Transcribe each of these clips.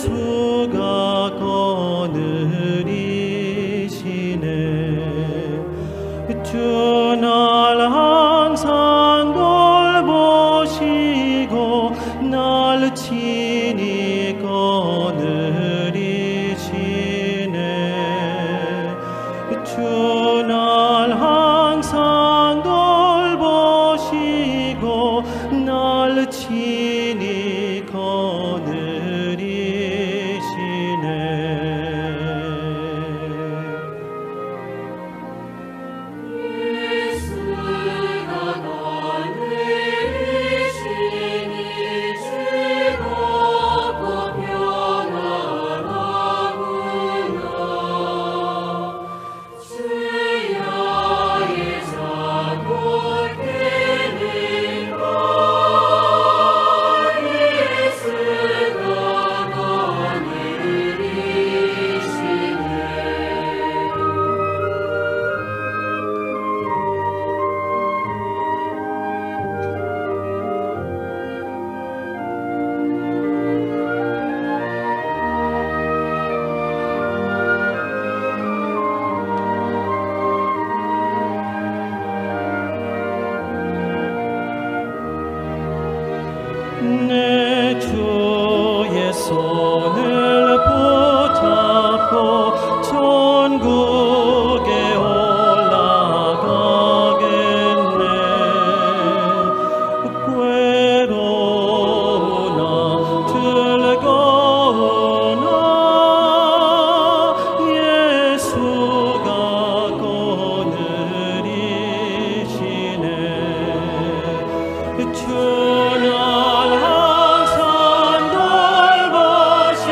예수가 거느리시네. 주 날 항상 돌보시고 날 친히 거느리시네. 주 날 항상 돌보시고 날 친히 내 주의 손을 붙잡고 천국에 올라가겠네. 괴로우나 즐거우나 예수가 거느리시네. 주 날 항상 돌보시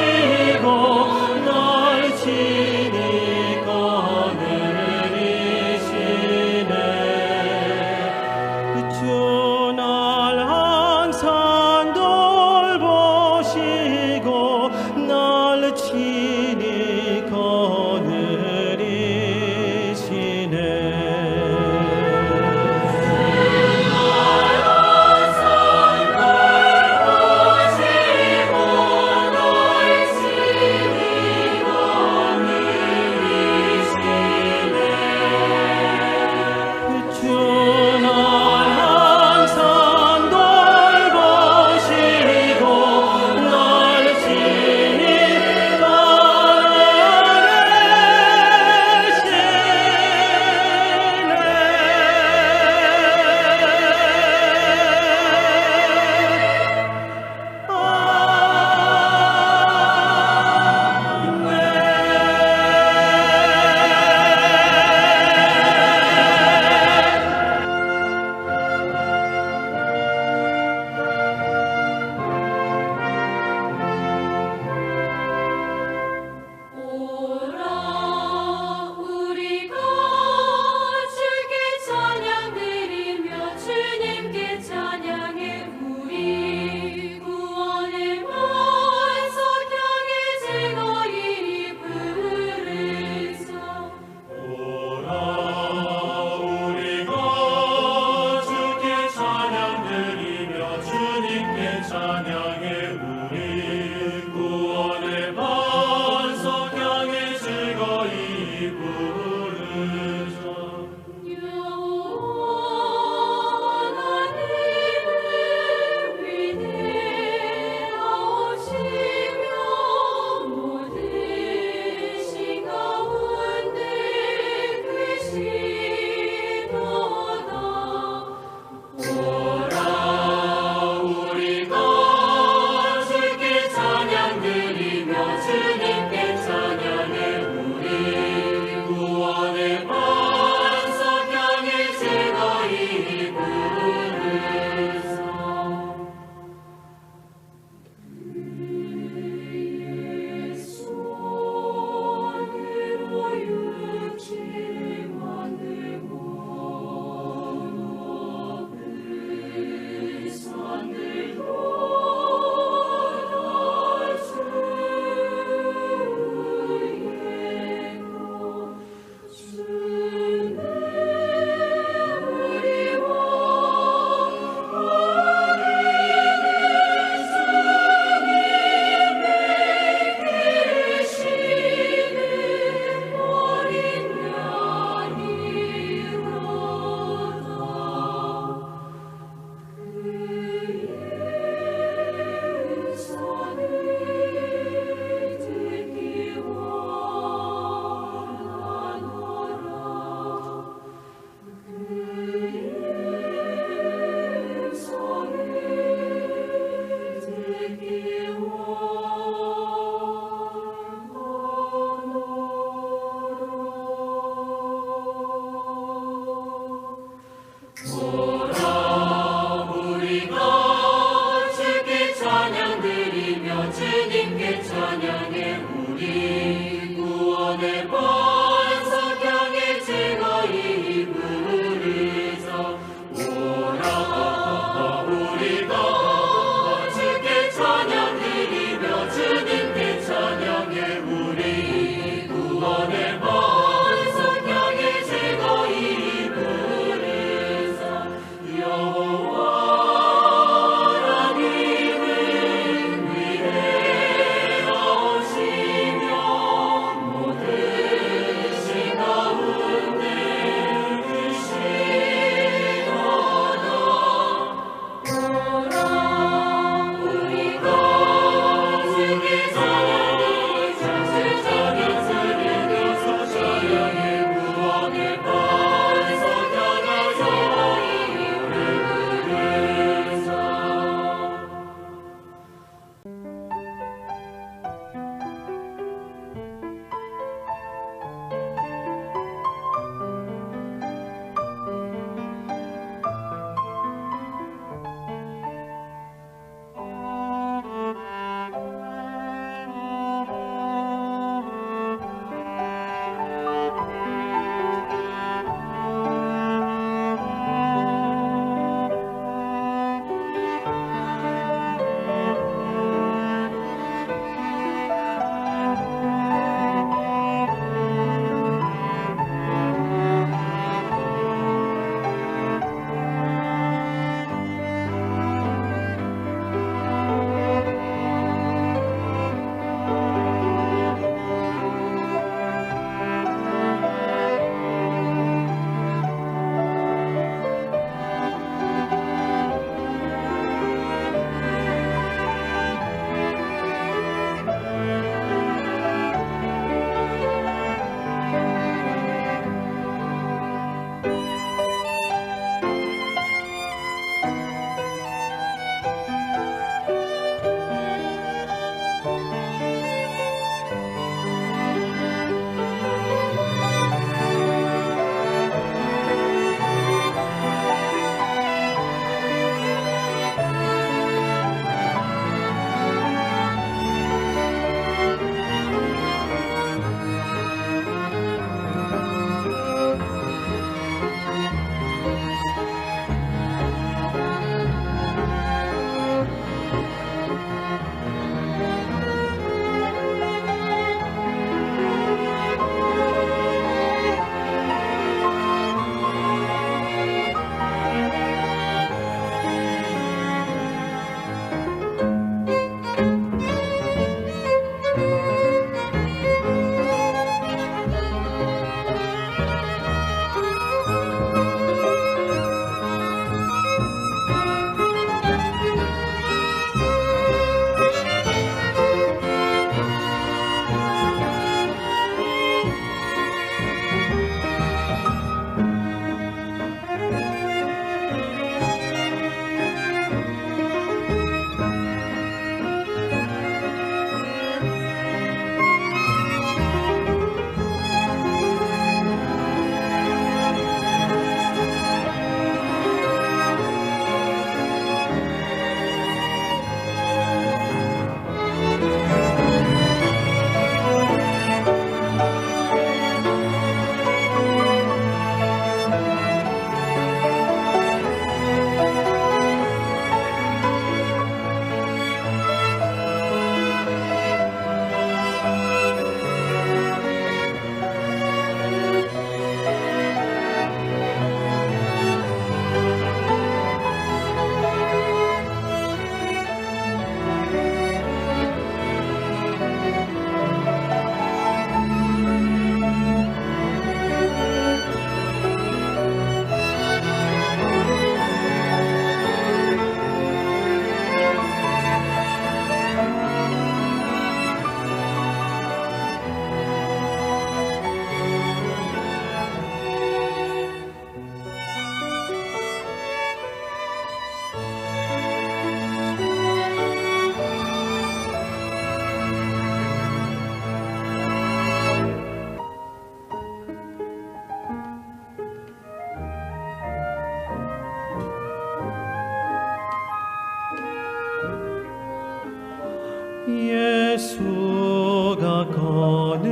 예수가 거느리시니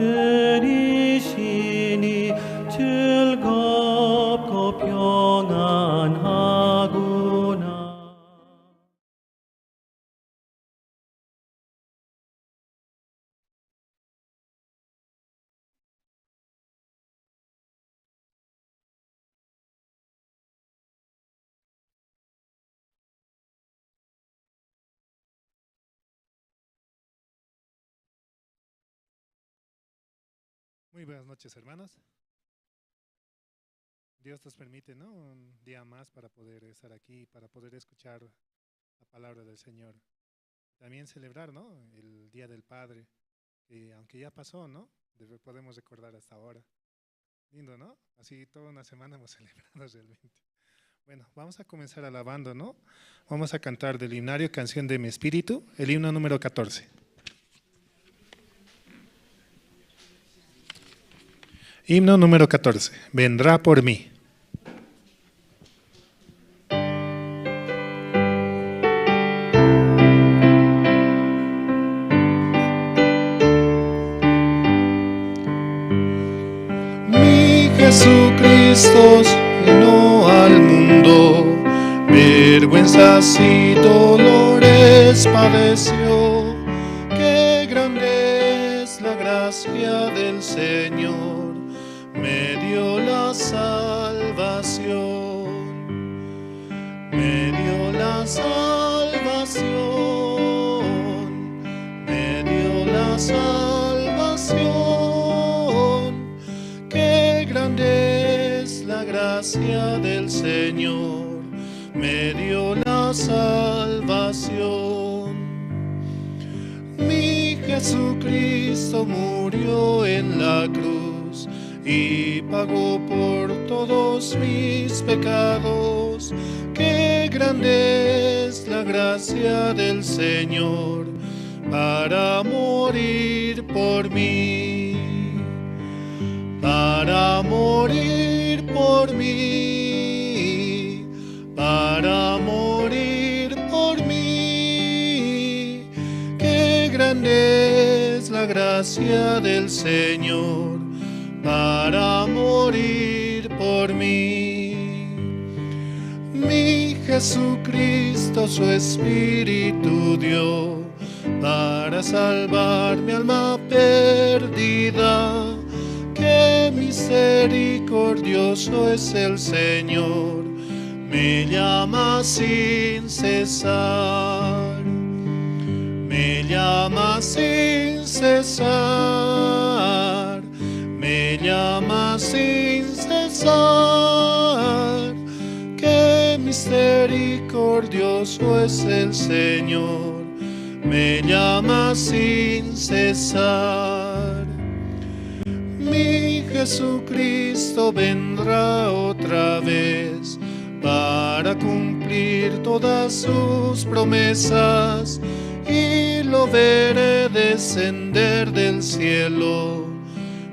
즐겁고 평안하구나. Muy buenas noches, hermanos. Dios nos permite, ¿no? Un día más para poder estar aquí, para poder escuchar la palabra del Señor. También celebrar, ¿no? El Día del Padre, que aunque ya pasó, ¿no? Podemos recordar hasta ahora. Lindo, ¿no? Así toda una semana hemos celebrado realmente. Bueno, vamos a comenzar alabando, ¿no? Vamos a cantar del himnario Canción de mi Espíritu, el himno número 14. Himno número 14. Vendrá por mí. Mi Jesucristo vino al mundo, vergüenzas y dolores padeció. Qué grande es la gracia del Señor, me dio la salvación, me dio la salvación, me dio la salvación. Qué grande es la gracia del Señor, me dio la salvación. Mi Jesucristo murió en la cruz y pagó por todos mis pecados. Qué grande es la gracia del Señor para morir por mí, para morir por mí, para morir por mí. Qué grande es la gracia del Señor para morir por mí. Mi Jesucristo su Espíritu dio para salvar mi alma perdida. Qué misericordioso es el Señor, me llama sin cesar, me llama sin cesar, me llama sin cesar. Qué misericordioso es el Señor, me llama sin cesar. Mi Jesucristo vendrá otra vez para cumplir todas sus promesas, y lo veré descender del cielo,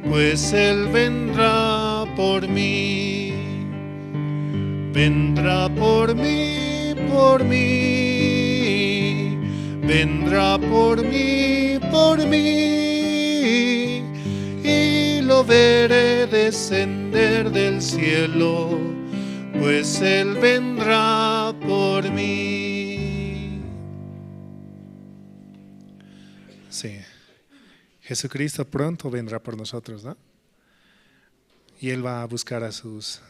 pues Él vendrá por mí, vendrá por mí, por mí, vendrá por mí, por mí, y lo veré descender del cielo, pues Él vendrá por mí. Sí, Jesucristo pronto vendrá por nosotros, ¿no? Y Él va a buscar a los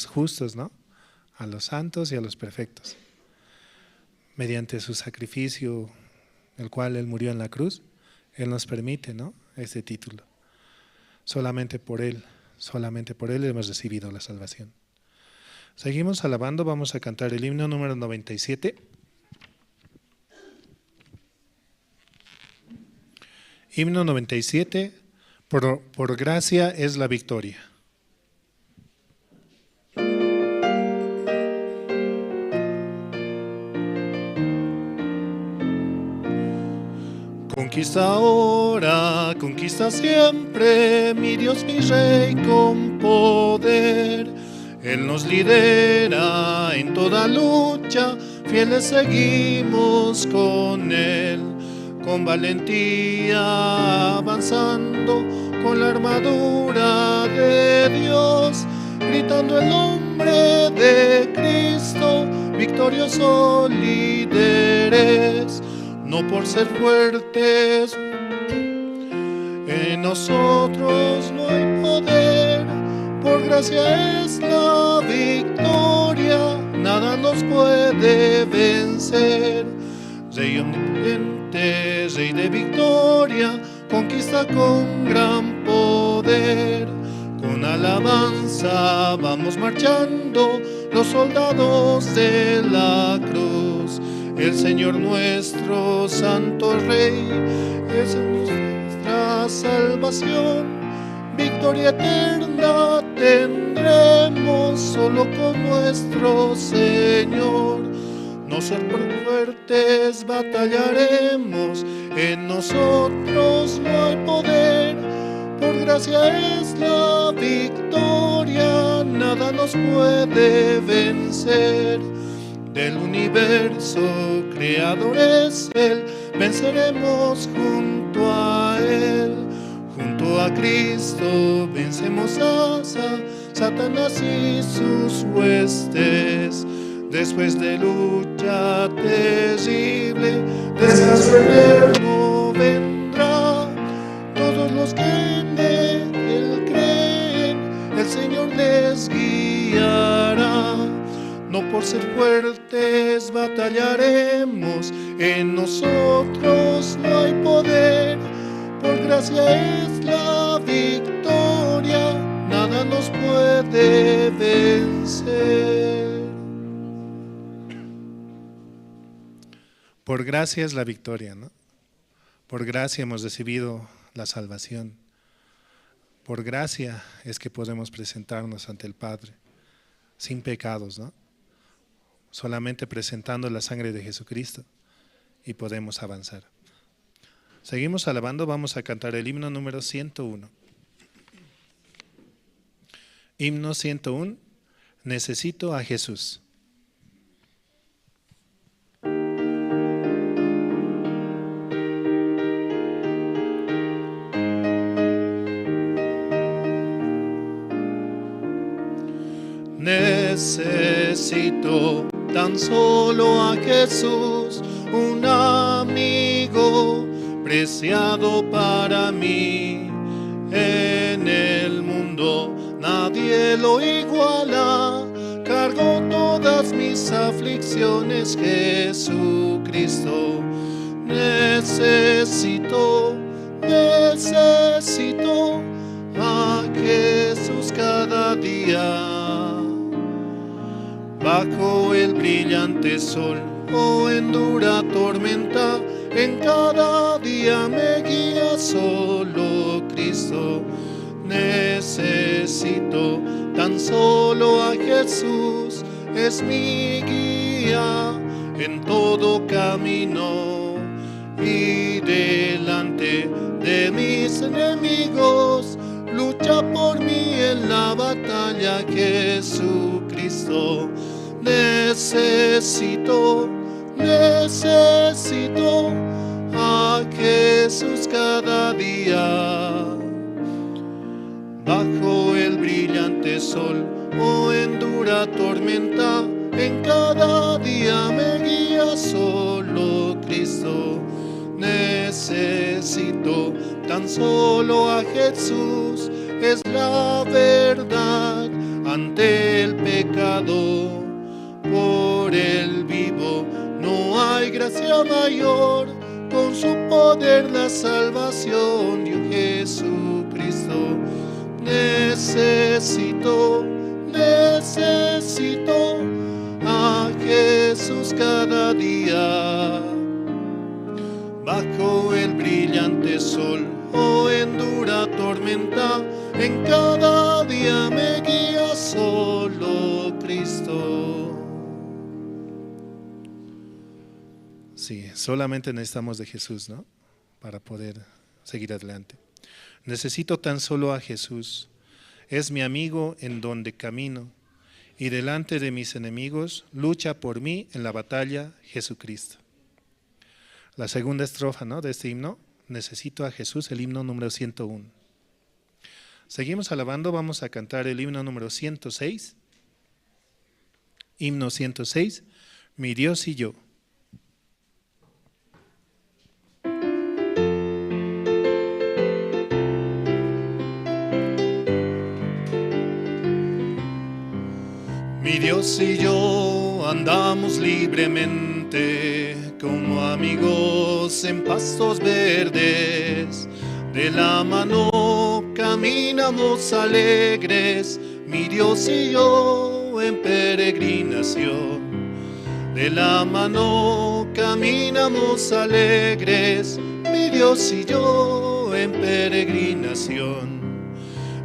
justos, ¿no? A los santos y a los perfectos. Mediante su sacrificio, el cual Él murió en la cruz, Él nos permite, ¿no? Este título. Solamente por Él hemos recibido la salvación. Seguimos alabando, vamos a cantar el himno número 97. Himno 97, por gracia es la victoria. Conquista ahora, conquista siempre, mi Dios, mi Rey con poder. Él nos lidera en toda lucha, fieles seguimos con Él, con valentía avanzando, con la armadura de Dios, gritando el nombre de Cristo, victorioso líderes, no por ser fuertes, en nosotros no hay poder, por gracia es la victoria, nada nos puede vencer. Rey omnipotente, Rey de victoria, conquista con gran poder. Con alabanza vamos marchando los soldados de la cruz. El Señor nuestro Santo Rey es nuestra salvación. Victoria eterna tendremos solo con nuestro Señor. No ser por fuertes batallaremos, en nosotros no hay poder. Por gracia es la victoria, nada nos puede vencer. Del universo creador es Él, venceremos junto a Él. Junto a Cristo vencemos a Satanás y sus huestes. Después de lucha terrible, descanso eterno vendrá. Todos los que en Él creen, el Señor les guiará. No por ser fuertes batallaremos, en nosotros no hay poder. Por gracia es la victoria, nada nos puede vencer. Por gracia es la victoria, ¿no? Por gracia hemos recibido la salvación. Por gracia es que podemos presentarnos ante el Padre sin pecados, ¿no? Solamente presentando la sangre de Jesucristo y podemos avanzar. Seguimos alabando, vamos a cantar el himno número 101. Himno 101, necesito a Jesús. Necesito tan solo a Jesús, un amigo preciado para mí. En el mundo nadie lo iguala, cargó todas mis aflicciones, Jesucristo. Necesito a Jesús cada día. Bajo el brillante sol o en dura tormenta, en cada día me guía solo Cristo. Necesito tan solo a Jesús, es mi guía en todo camino. Y delante de mis enemigos, lucha por mí en la batalla, Jesucristo. Necesito a Jesús cada día. Bajo el brillante sol o en dura tormenta, en cada día me guía solo Cristo. Necesito tan solo a Jesús, es la verdad ante el pecado. Por el vivo no hay gracia mayor, con su poder la salvación dio Jesucristo. Necesito a Jesús cada día. Bajo el brillante sol o en dura tormenta, en cada día me guía solo Cristo. Sí, solamente necesitamos de Jesús, ¿no? Para poder seguir adelante. Necesito tan solo a Jesús. Es mi amigo en donde camino. y delante de mis enemigos lucha por mí en la batalla Jesucristo. La segunda estrofa, ¿no?, de este himno, Necesito a Jesús, el himno número 101. Seguimos alabando, vamos a cantar el himno número 106. Himno 106, Mi Dios y yo. Mi Dios y yo andamos libremente como amigos en pastos verdes. De la mano caminamos alegres, mi Dios y yo en peregrinación. De la mano caminamos alegres, mi Dios y yo en peregrinación.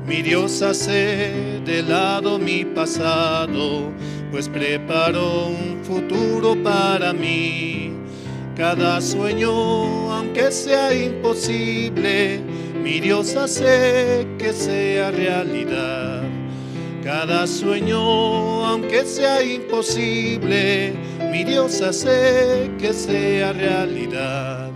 Mi Dios hace de lado mi pasado, pues preparó un futuro para mí. Cada sueño, aunque sea imposible, mi Dios hace que sea realidad. Cada sueño, aunque sea imposible, mi Dios hace que sea realidad.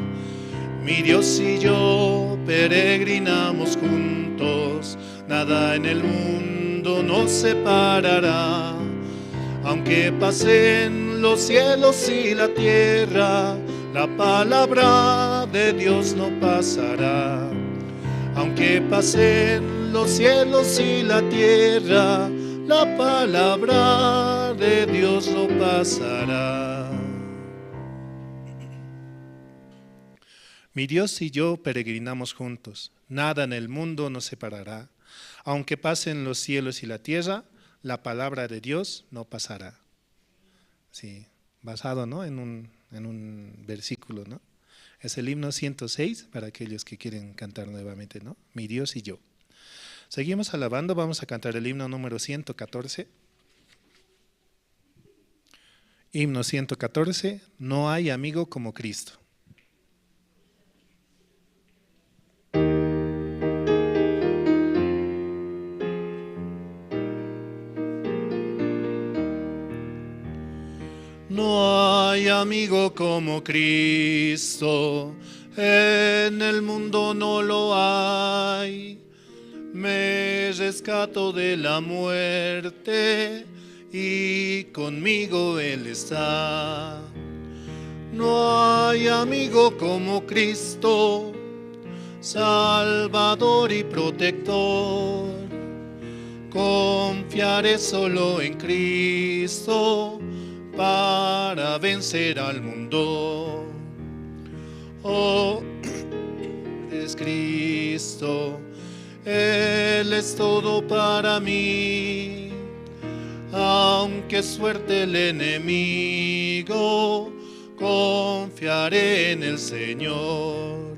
Mi Dios y yo peregrinamos juntos, nada en el mundo nos separará. Aunque pasen los cielos y la tierra, la palabra de Dios no pasará. Aunque pasen los cielos y la tierra, la palabra de Dios no pasará. Mi Dios y yo peregrinamos juntos, nada en el mundo nos separará. Aunque pasen los cielos y la tierra, la palabra de Dios no pasará. Sí, basado, ¿no?, en un versículo, ¿no? Es el himno 106 para aquellos que quieren cantar nuevamente, ¿no? Mi Dios y yo. Seguimos alabando, vamos a cantar el himno número 114. Himno 114, No hay amigo como Cristo. No hay amigo como Cristo, en el mundo no lo hay. Me rescato de la muerte y conmigo Él está. No hay amigo como Cristo, Salvador y protector. Confiaré solo en Cristo para vencer al mundo. Oh, es Cristo, Él es todo para mí. Aunque suerte el enemigo, confiaré en el Señor.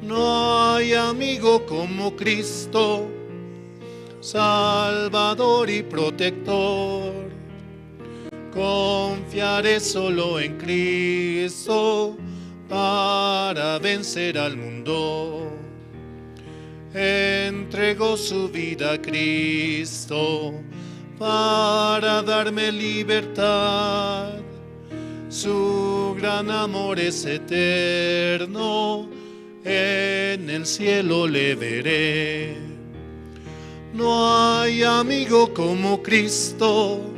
No hay amigo como Cristo, Salvador y protector. Confiaré solo en Cristo para vencer al mundo. Entregó su vida a Cristo para darme libertad. Su gran amor es eterno, en el cielo le veré. No hay amigo como Cristo,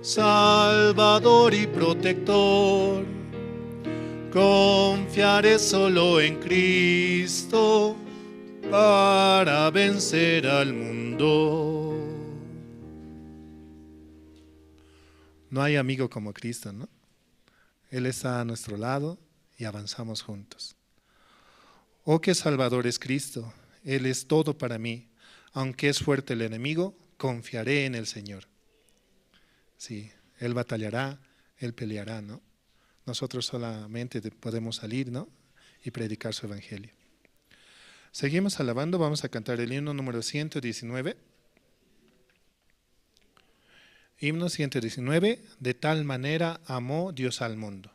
Salvador y protector. Confiaré solo en Cristo para vencer al mundo. No hay amigo como Cristo, ¿no? Él está a nuestro lado y avanzamos juntos. Oh, qué Salvador es Cristo, Él es todo para mí. Aunque es fuerte el enemigo, confiaré en el Señor. Sí, Él batallará, Él peleará, ¿no? Nosotros solamente podemos salir, ¿no?, y predicar su evangelio. Seguimos alabando, vamos a cantar el himno número 119. Himno 119, De tal manera amó Dios al mundo.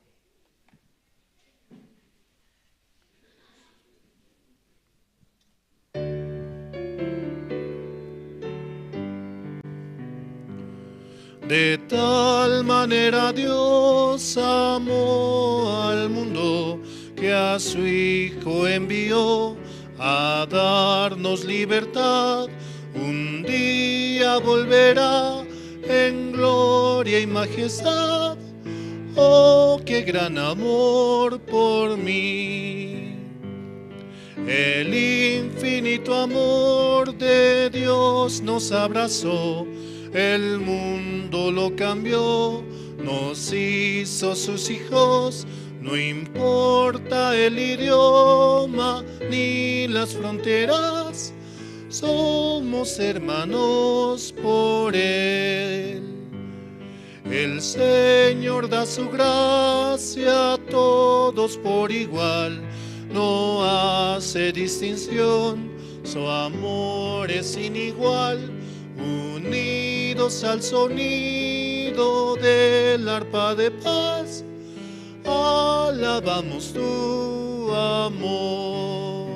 De tal manera Dios amó al mundo que a su Hijo envió a darnos libertad. Un día volverá en gloria y majestad. Oh, qué gran amor por mí. El infinito amor de Dios nos abrazó, el mundo lo cambió, nos hizo sus hijos. No importa el idioma ni las fronteras, somos hermanos por Él. El Señor da su gracia a todos por igual, no hace distinción, su amor es sin igual. Unidos al sonido del arpa de paz, alabamos tu amor.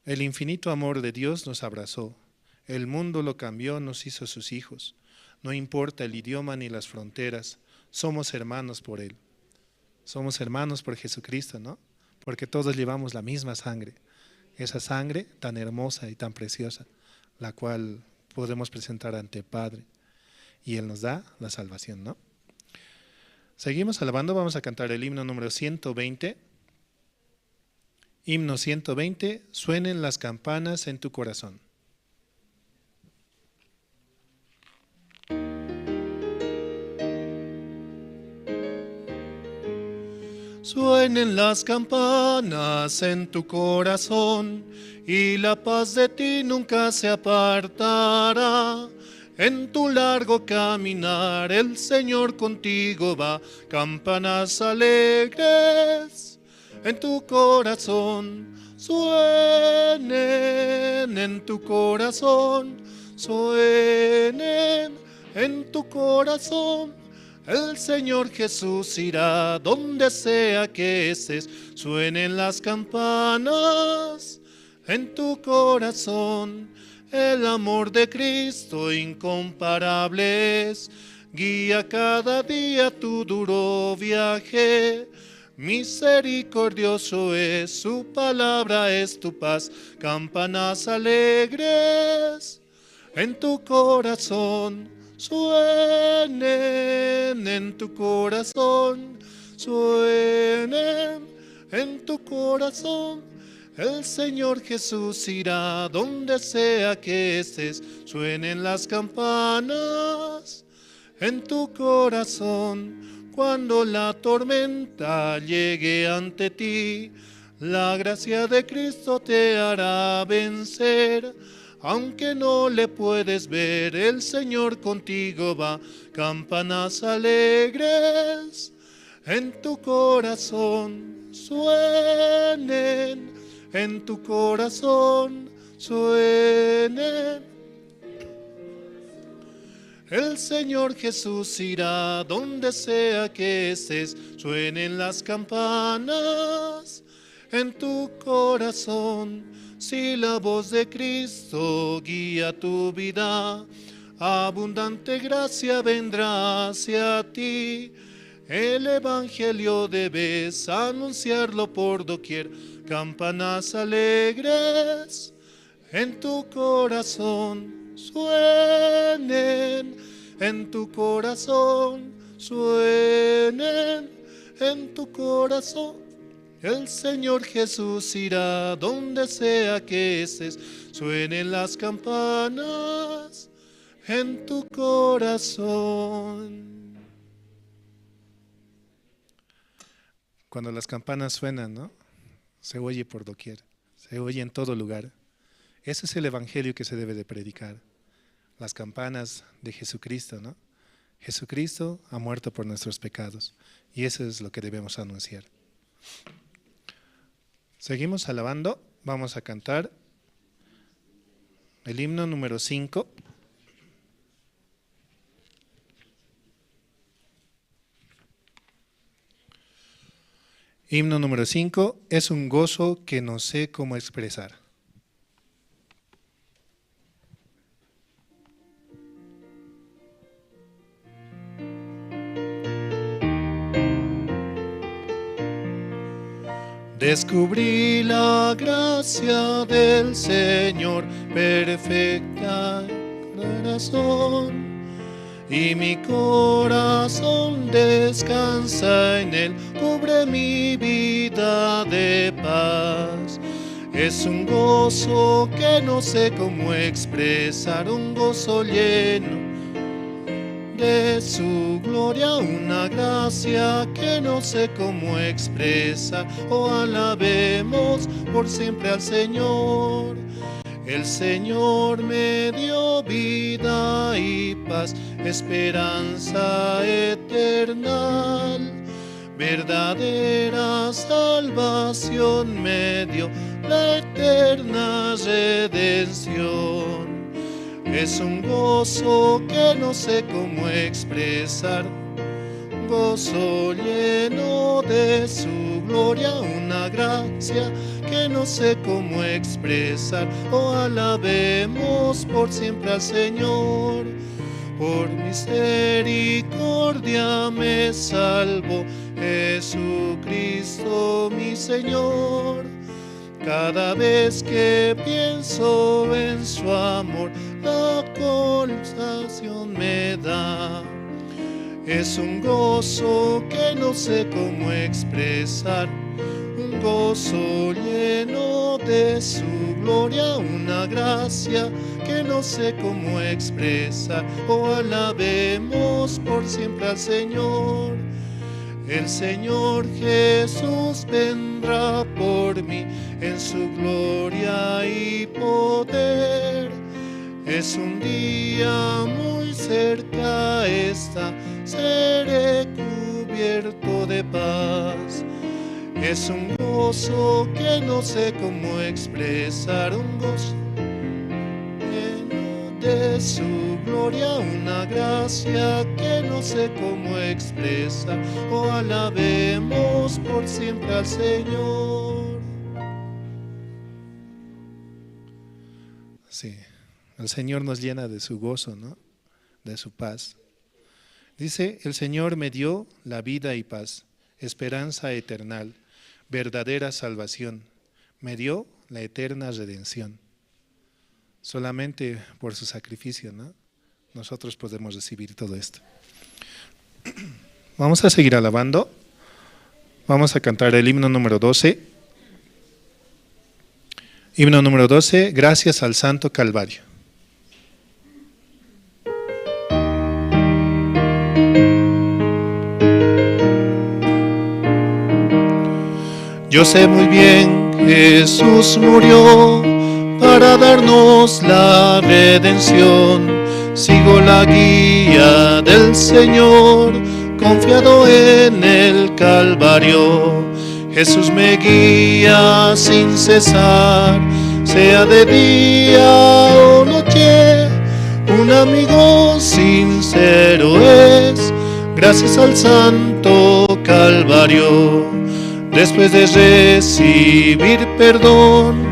El infinito amor de Dios nos abrazó, el mundo lo cambió, nos hizo sus hijos. No importa el idioma ni las fronteras, somos hermanos por Él. Somos hermanos por Jesucristo, ¿no? Porque todos llevamos la misma sangre, esa sangre tan hermosa y tan preciosa, la cual podemos presentar ante el Padre, y Él nos da la salvación, ¿no? Seguimos alabando, vamos a cantar el himno número 120. Himno 120, suenen las campanas en tu corazón. Suenen las campanas en tu corazón y la paz de ti nunca se apartará. En tu largo caminar el Señor contigo va, campanas alegres en tu corazón, suenen en tu corazón, suenen en tu corazón. El Señor Jesús irá donde sea que estés, suenen las campanas en tu corazón. El amor de Cristo incomparable es, guía cada día tu duro viaje. Misericordioso es, su palabra es tu paz, campanas alegres en tu corazón, suenen en tu corazón, suenen en tu corazón. El Señor Jesús irá donde sea que estés, suenen las campanas en tu corazón. Cuando la tormenta llegue ante ti, la gracia de Cristo te hará vencer. Aunque no le puedes ver, el Señor contigo va, campanas alegres en tu corazón, suenen en tu corazón, suenen. El Señor Jesús irá donde sea que estés, suenen las campanas en tu corazón. Si la voz de Cristo guía tu vida, abundante gracia vendrá hacia ti. El Evangelio debes anunciarlo por doquier, campanas alegres en tu corazón, suenen en tu corazón, suenen en tu corazón. El Señor Jesús irá donde sea que estés, suenen las campanas en tu corazón. Cuando las campanas suenan, ¿no? Se oye por doquier, se oye en todo lugar. Ese es el evangelio que se debe de predicar. Las campanas de Jesucristo, ¿no? Jesucristo ha muerto por nuestros pecados y eso es lo que debemos anunciar. Seguimos alabando, vamos a cantar el himno número 5. Himno número 5, es un gozo que no sé cómo expresar. Descubrí la gracia del Señor, perfecta corazón, y mi corazón descansa en Él, cubre mi vida de paz. Es un gozo que no sé cómo expresar, un gozo lleno de su gloria, una gracia que no sé cómo expresar. Oh, alabemos por siempre al Señor. El Señor me dio vida y paz, esperanza eterna, verdadera salvación me dio, la eterna redención. Es un gozo que no sé cómo expresar, gozo lleno de su gloria, una gracia que no sé cómo expresar. Oh, alabemos por siempre al Señor. Por misericordia me salvó Jesucristo mi Señor. Cada vez que pienso en su amor, la consolación me da. Es un gozo que no sé cómo expresar, un gozo lleno de su gloria, una gracia que no sé cómo expresar. Oh, alabemos por siempre al Señor. El Señor Jesús vendrá por mí en su gloria y poder. Es un día muy cerca está, seré cubierto de paz. Es un gozo que no sé cómo expresar, un gozo lleno de su gloria, una gracia que no sé cómo expresar. Oh, alabemos por siempre al Señor. Sí, el Señor nos llena de su gozo, ¿no? De su paz. Dice, el Señor me dio la vida y paz, esperanza eternal, verdadera salvación, me dio la eterna redención. Solamente por su sacrificio, ¿no? Nosotros podemos recibir todo esto. Vamos a seguir alabando. Vamos a cantar el himno número 12. Himno número 12, gracias al Santo Calvario. Yo sé muy bien, Jesús murió para darnos la redención. Sigo la guía del Señor, confiado en el Calvario. Jesús me guía sin cesar, sea de día o noche. Un amigo sincero es, gracias al Santo Calvario. Después de recibir perdón,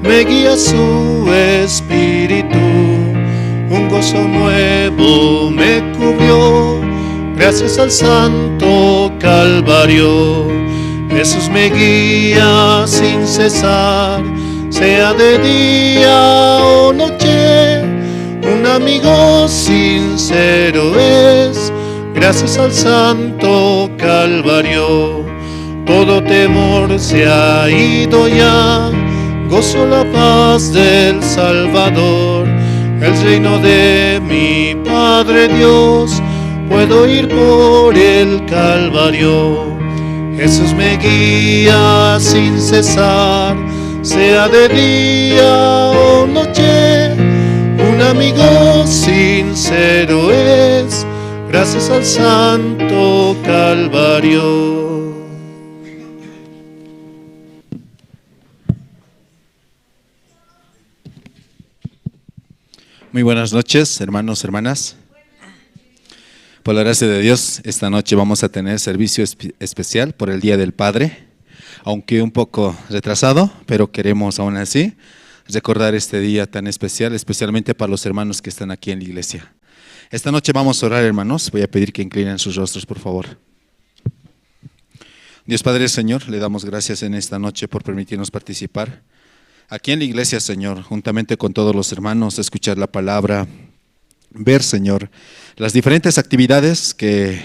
me guía su espíritu. Un gozo nuevo me cubrió, gracias al Santo Calvario. Jesús me guía sin cesar, sea de día o noche. Un amigo sincero es, gracias al Santo Calvario. Todo temor se ha ido ya, gozo la paz del Salvador. El reino de mi Padre Dios, puedo ir por el Calvario. Jesús me guía sin cesar, sea de día o noche. Un amigo sincero es, gracias al Santo Calvario. Muy buenas noches, hermanos, hermanas. Por la gracia de Dios, esta noche vamos a tener servicio especial por el Día del Padre, aunque un poco retrasado, pero queremos aún así recordar este día tan especial, especialmente para los hermanos que están aquí en la iglesia. Esta noche vamos a orar, hermanos. Voy a pedir que inclinen sus rostros, por favor. Dios Padre, Señor, le damos gracias en esta noche por permitirnos participar aquí en la iglesia, Señor, juntamente con todos los hermanos, escuchar la palabra, ver, Señor, las diferentes actividades que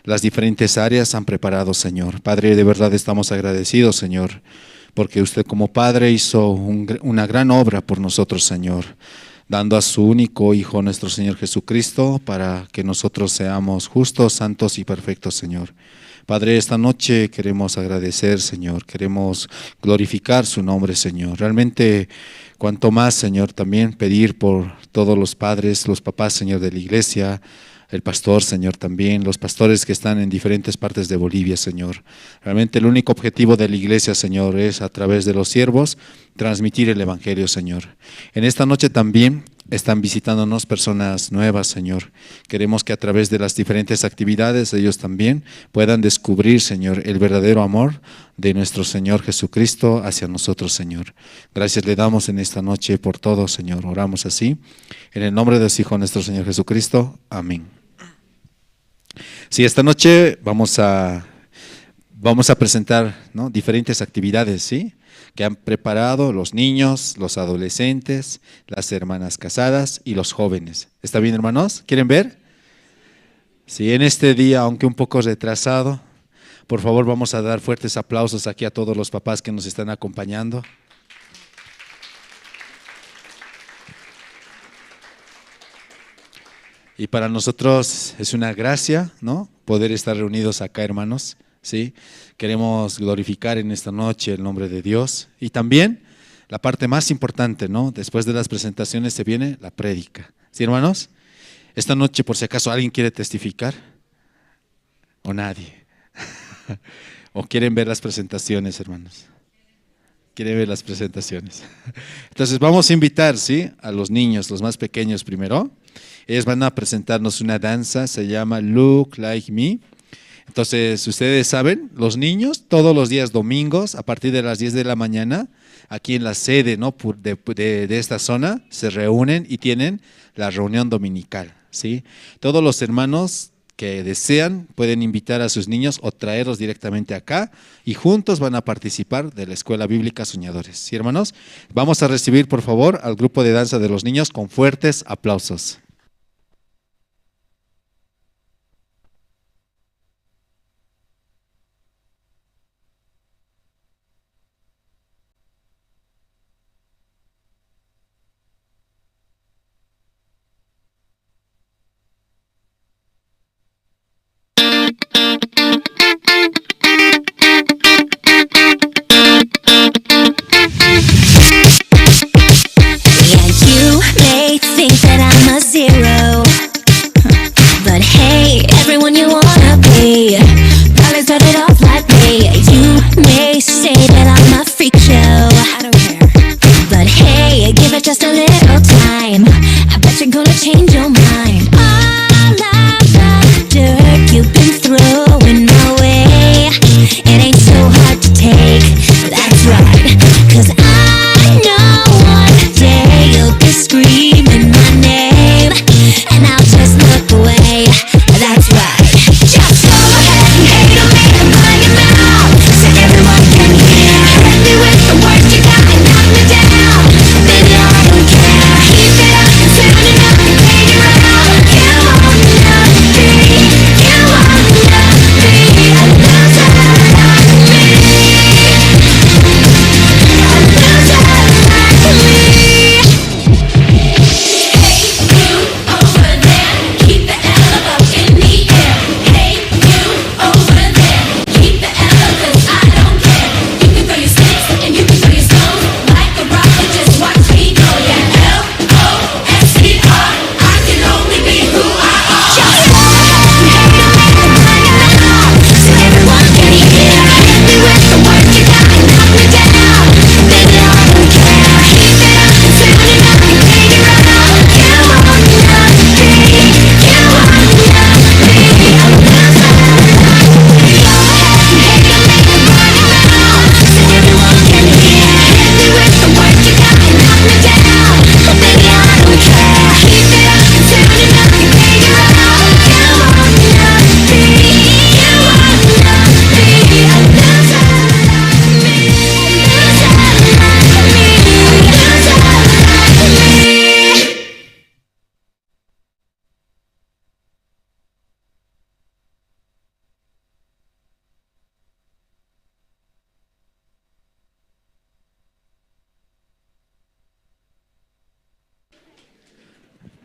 las diferentes áreas han preparado, Señor. Padre, de verdad estamos agradecidos, Señor, porque usted como Padre hizo una gran obra por nosotros, Señor, dando a su único Hijo, nuestro Señor Jesucristo, para que nosotros seamos justos, santos y perfectos, Señor. Padre, esta noche queremos agradecer, Señor, queremos glorificar su nombre, Señor. Realmente, cuanto más, Señor, también pedir por todos los padres, los papás, Señor, de la iglesia, el pastor, Señor, también, los pastores que están en diferentes partes de Bolivia, Señor. Realmente el único objetivo de la iglesia, Señor, es a través de los siervos transmitir el evangelio, Señor. En esta noche también están visitándonos personas nuevas, Señor. Queremos que a través de las diferentes actividades ellos también puedan descubrir, Señor, el verdadero amor de nuestro Señor Jesucristo hacia nosotros, Señor. Gracias le damos en esta noche por todo, Señor. Oramos así. En el nombre de su Hijo, nuestro Señor Jesucristo. Amén. Sí, esta noche vamos a presentar, ¿no?, diferentes actividades, ¿sí?, que han preparado los niños, los adolescentes, las hermanas casadas y los jóvenes. ¿Está bien, hermanos? ¿Quieren ver? Sí, en este día, aunque un poco retrasado, por favor vamos a dar fuertes aplausos aquí a todos los papás que nos están acompañando. Y para nosotros es una gracia, ¿no?, poder estar reunidos acá, hermanos, ¿sí? Queremos glorificar en esta noche el nombre de Dios. Y también la parte más importante, ¿no?, después de las presentaciones se viene la prédica. ¿Sí, hermanos? Esta noche, por si acaso, ¿alguien quiere testificar? ¿O nadie? ¿O quieren ver las presentaciones, hermanos? ¿Quieren ver las presentaciones? Entonces vamos a invitar, ¿sí?, a los niños, los más pequeños primero. Ellos van a presentarnos una danza, se llama Look Like Me. Entonces, ustedes saben, los niños todos los días domingos, a partir de las 10 de la mañana, aquí en la sede, ¿no?, de esta zona, se reúnen y tienen la reunión dominical, ¿sí? Todos los hermanos que desean pueden invitar a sus niños o traerlos directamente acá y juntos van a participar de la Escuela Bíblica Soñadores. ¿Sí, hermanos? Vamos a recibir, por favor, al grupo de danza de los niños con fuertes aplausos. Yeah, you may think that I'm a zero.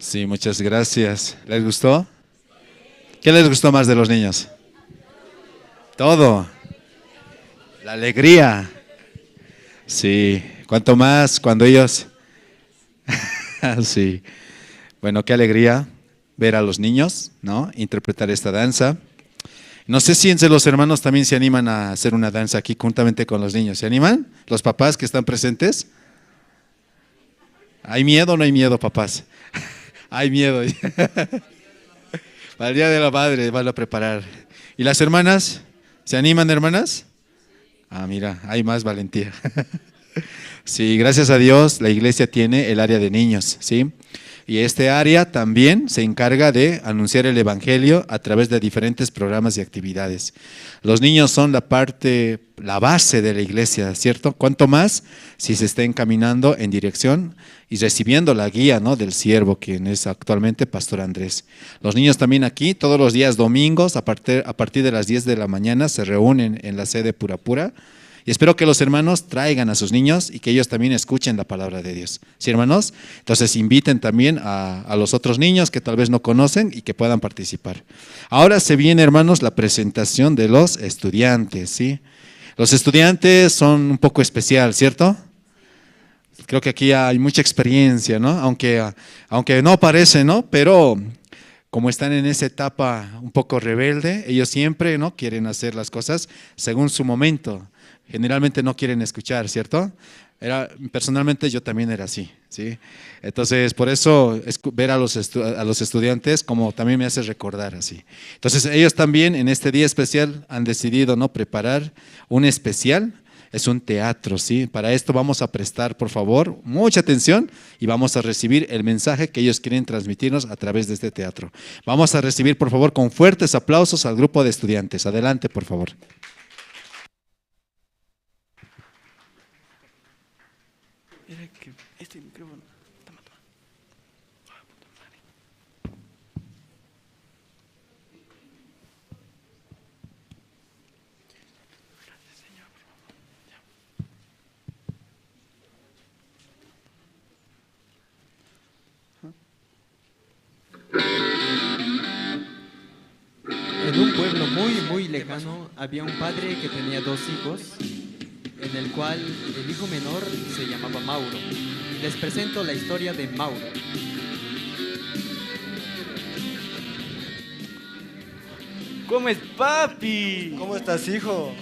Sí, muchas gracias. ¿Les gustó? ¿Qué les gustó más de los niños? Todo. La alegría. Sí, cuanto más cuando ellos... Sí. Bueno, qué alegría ver a los niños, ¿no? Interpretar esta danza. No sé si entre los hermanos también se animan a hacer una danza aquí juntamente con los niños. ¿Se animan? ¿Los papás que están presentes? ¿Hay miedo o no hay miedo, papás? Hay miedo. Para el Día de la Madre van a preparar. ¿Y las hermanas? ¿Se animan, hermanas? Ah, mira, hay más valentía. Sí, gracias a Dios la iglesia tiene el área de niños, ¿sí? Y este área también se encarga de anunciar el evangelio a través de diferentes programas y actividades. Los niños son la parte, la base de la iglesia, ¿cierto? Cuanto más si se está encaminando en dirección y recibiendo la guía, ¿no?, del siervo, quien es actualmente Pastor Andrés. Los niños también aquí, todos los días domingos, a partir de las 10 de la mañana, se reúnen en la sede Pura Pura. Y espero que los hermanos traigan a sus niños y que ellos también escuchen la palabra de Dios. ¿Sí, hermanos? Entonces inviten también a los otros niños que tal vez no conocen y que puedan participar. Ahora se viene, hermanos, la presentación de los estudiantes, ¿sí? Los estudiantes son un poco especial, ¿cierto? Creo que aquí hay mucha experiencia, ¿no? Aunque no parece, ¿no? Pero como están en esa etapa un poco rebelde, ellos siempre, ¿no?, quieren hacer las cosas según su momento. Generalmente no quieren escuchar, ¿cierto? Personalmente yo también era así, ¿sí? Entonces, por eso ver a los estudiantes como también me hace recordar así. Entonces, ellos también en este día especial han decidido, ¿no?, preparar un especial. Es un teatro, ¿sí? Para esto vamos a prestar, por favor, mucha atención y vamos a recibir el mensaje que ellos quieren transmitirnos a través de este teatro. Vamos a recibir, por favor, con fuertes aplausos al grupo de estudiantes. Adelante, por favor. Mira que este micrófono. Toma. Ah, puta madre. Gracias, Señor, por favor. En un pueblo muy lejano había un padre que tenía 2 hijos, en el cual el hijo menor se llamaba Mauro. Les presento la historia de Mauro. ¿Cómo es, papi? ¿Cómo estás, hijo?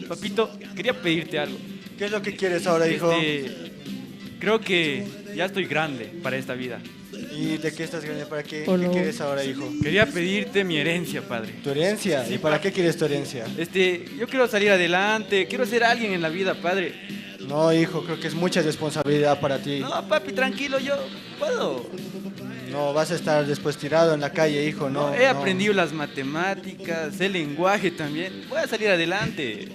Papito, quería pedirte algo. ¿Qué es lo que quieres ahora, hijo? Creo que ya estoy grande para esta vida. ¿Y de qué estás grande? ¿Para qué? ¿Qué quieres ahora, hijo? Quería pedirte mi herencia, padre. ¿Tu herencia? Sí, ¿Y para papi. qué quieres tu herencia? Yo quiero salir adelante, quiero ser alguien en la vida, padre. No, hijo, creo que es mucha responsabilidad para ti. No, papi, tranquilo, yo puedo. No, vas a estar después tirado en la calle, hijo, no. He aprendido las matemáticas, el lenguaje también. Voy a salir adelante.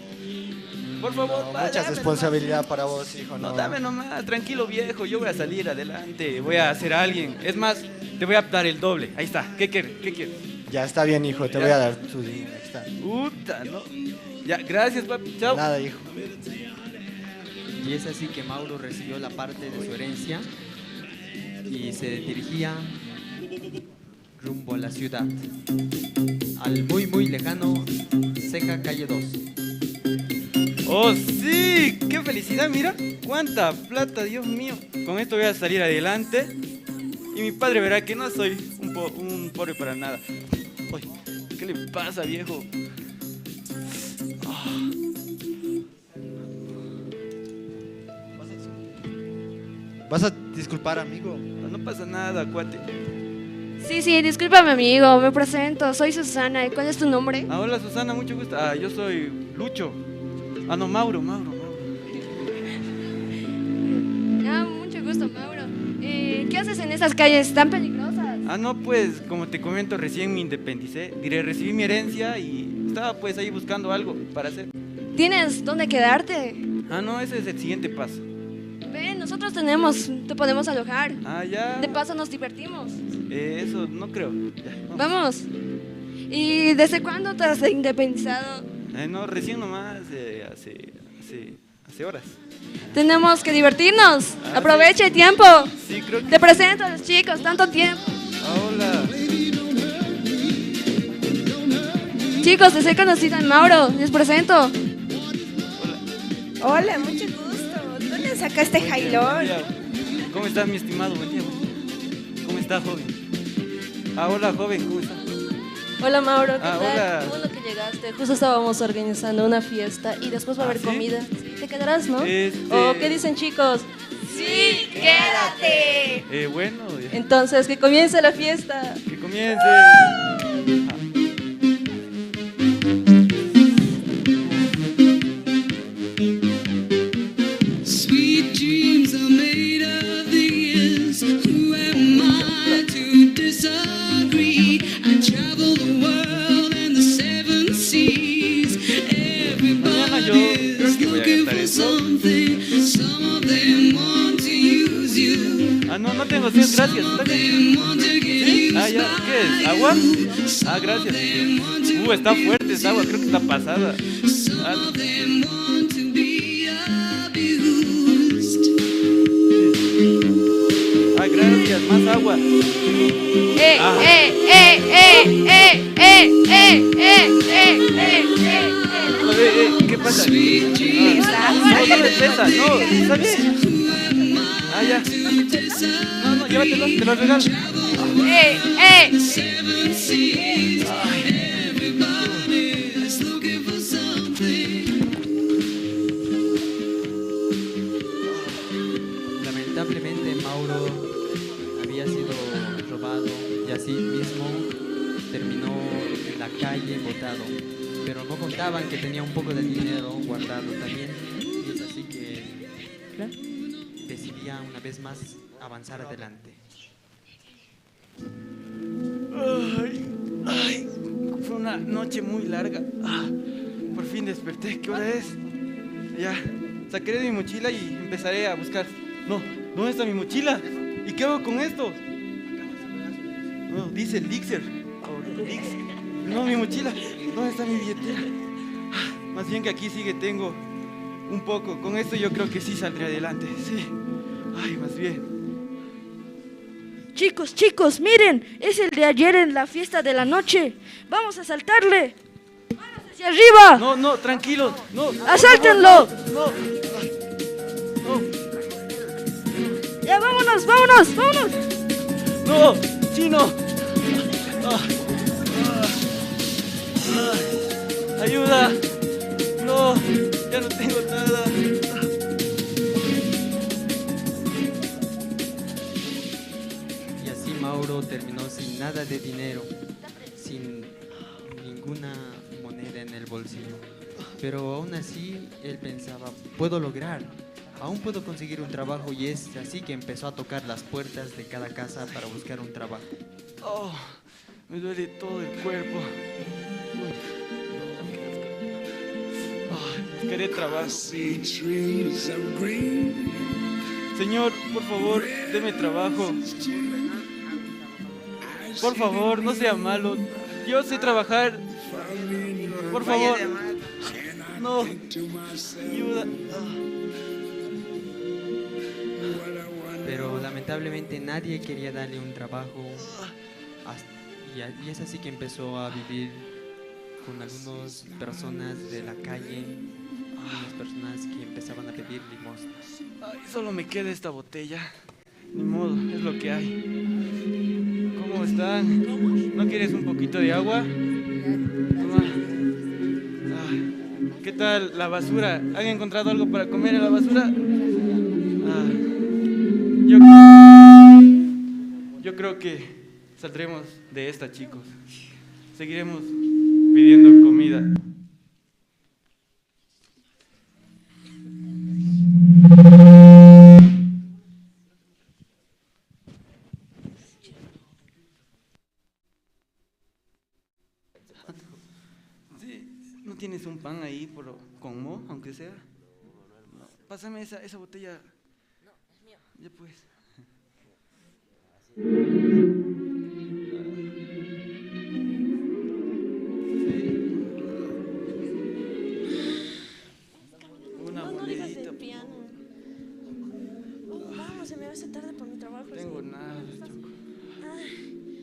Por favor, No, pa, mucha dame responsabilidad para vos, hijo, nomás. no. No, dame nomás, tranquilo viejo, yo voy a salir adelante, voy a ser alguien. Es más, te voy a dar el doble. Ahí está, ¿qué quieres? ¿Qué quieres? Ya está bien, hijo, te Ya. voy a dar tu dinero, ahí está. Puta, ¿no? Ya, gracias, papi, chao. Nada, hijo. Y es así que Mauro recibió la parte de su herencia y se dirigía rumbo a la ciudad, al muy lejano Ceja Calle 2. ¡Oh, sí! ¡Qué felicidad! Mira, cuánta plata, Dios mío. Con esto voy a salir adelante y mi padre verá que no soy un pobre para nada. Uy, ¿qué le pasa, viejo? Vas a disculpar, amigo. No pasa nada, cuate. Sí, discúlpame amigo, me presento, soy Susana. ¿Y cuál es tu nombre? Ah, hola, Susana, mucho gusto. Yo soy Lucho. No, Mauro. Ah, mucho gusto, Mauro. ¿Qué haces en esas calles tan peligrosas? No, pues, como te comento, recién me independicé. Recibí mi herencia y estaba pues ahí buscando algo para hacer. ¿Tienes dónde quedarte? No, ese es el siguiente paso. Ven, nosotros te podemos alojar. Ya. De paso nos divertimos. Eso no creo. Ya, Vamos. ¿Y desde cuándo te has independizado? no, recién nomás, hace horas. Tenemos que divertirnos. Aprovecha el tiempo. Sí, creo que... Te presento a los chicos, tanto tiempo. Hola. Chicos, les he conocido a Mauro. Les presento. Hola, mucho gusto. ¿Dónde sacaste Buen jailón? día. ¿Cómo estás, mi estimado? Buen día. ¿Cómo estás, joven? Hola, joven, ¿cómo estás? Hola Mauro, ¿qué Ah, tal? hola. Qué bueno que llegaste. Justo estábamos organizando una fiesta y después va a haber ¿sí? comida. Te quedarás, ¿no? Este- ¿O qué dicen, chicos? Sí, quédate. Bueno, Entonces, que comience la fiesta. que comience. Sweet dreams are made of these. Who am I to disagree? I travel the world and the seven seas. Mañana yo creo que voy a gastar eso. Some of them want to use you. Ah, no, no tengo sed, gracias. Está bien. ¿Sí? Ah, ya, ¿qué es? ¿Agua? Ah, gracias. Está fuerte esa agua, creo que está pasada. Ah, gracias, más agua. ¿Qué pasa? No me pesa, no, está bien. Ah, ya. No, llévatelo, te lo regalo. Lamentablemente Mauro había sido robado y así mismo terminó en la calle botado. Pero no contaban que tenía un poco de dinero guardado también. Y es así que decidía una vez más avanzar adelante. Ay, fue una noche muy larga. Por fin desperté. ¿Qué hora es? Ya, sacaré de mi mochila y empezaré a buscar. No, ¿dónde está mi mochila? ¿Y qué hago con esto? No, dice Elixir. No, mi mochila. ¿Dónde está mi billetera? Más bien que aquí sigue, tengo un poco. Con esto yo creo que sí saldré adelante. Sí. Ay, más bien. Chicos, miren, es el de ayer en la fiesta de la noche. Vamos a asaltarle. ¡Manos hacia arriba! No, tranquilo. No. ¡Asáltenlo! No. Ya, vámonos. No, chino. Ayuda. No, ya no tengo nada. Y así Mauro terminó sin nada de dinero, sin ninguna moneda en el bolsillo. Pero aún así él pensaba, puedo lograr, aún puedo conseguir un trabajo, y es así que empezó a tocar las puertas de cada casa para buscar un trabajo. Oh, me duele todo el cuerpo. Buscaré trabajo. Señor, por favor, deme trabajo. Por favor, no sea malo. Yo sé trabajar. Por favor. No. Ayuda. Pero lamentablemente nadie quería darle un trabajo. Y es así que empezó a vivir con algunas personas de la calle, unas personas que empezaban a pedir limosnas. Ay, solo me queda esta botella. Ni modo, es lo que hay. ¿Cómo están? ¿No quieres un poquito de agua? Toma. ¿Qué tal la basura? ¿Han encontrado algo para comer en la basura? Yo creo que saldremos de esta, chicos. Seguiremos pidiendo comida. Sí, ¿no tienes un pan ahí con mo, aunque sea? No, pásame esa botella. No, es mío. Ya pues. Una monedita. tengo nada, Choco.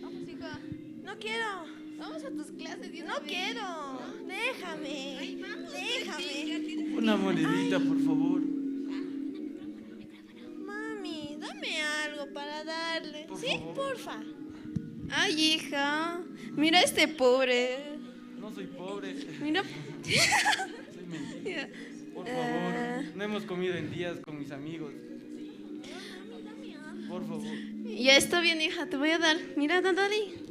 Vamos, hija. No quiero. Vamos a tus clases. No quiero. Déjame. Déjame. Una monedita, por favor. Mami, dame algo para darle. Por ¿Sí? favor. Porfa. Ay, hija. Mira este pobre. No soy pobre. Mira. Soy mentira. Por favor. No hemos comido en días con mis amigos. Por favor. Ya está bien, hija. Te voy a dar. Mira, dale.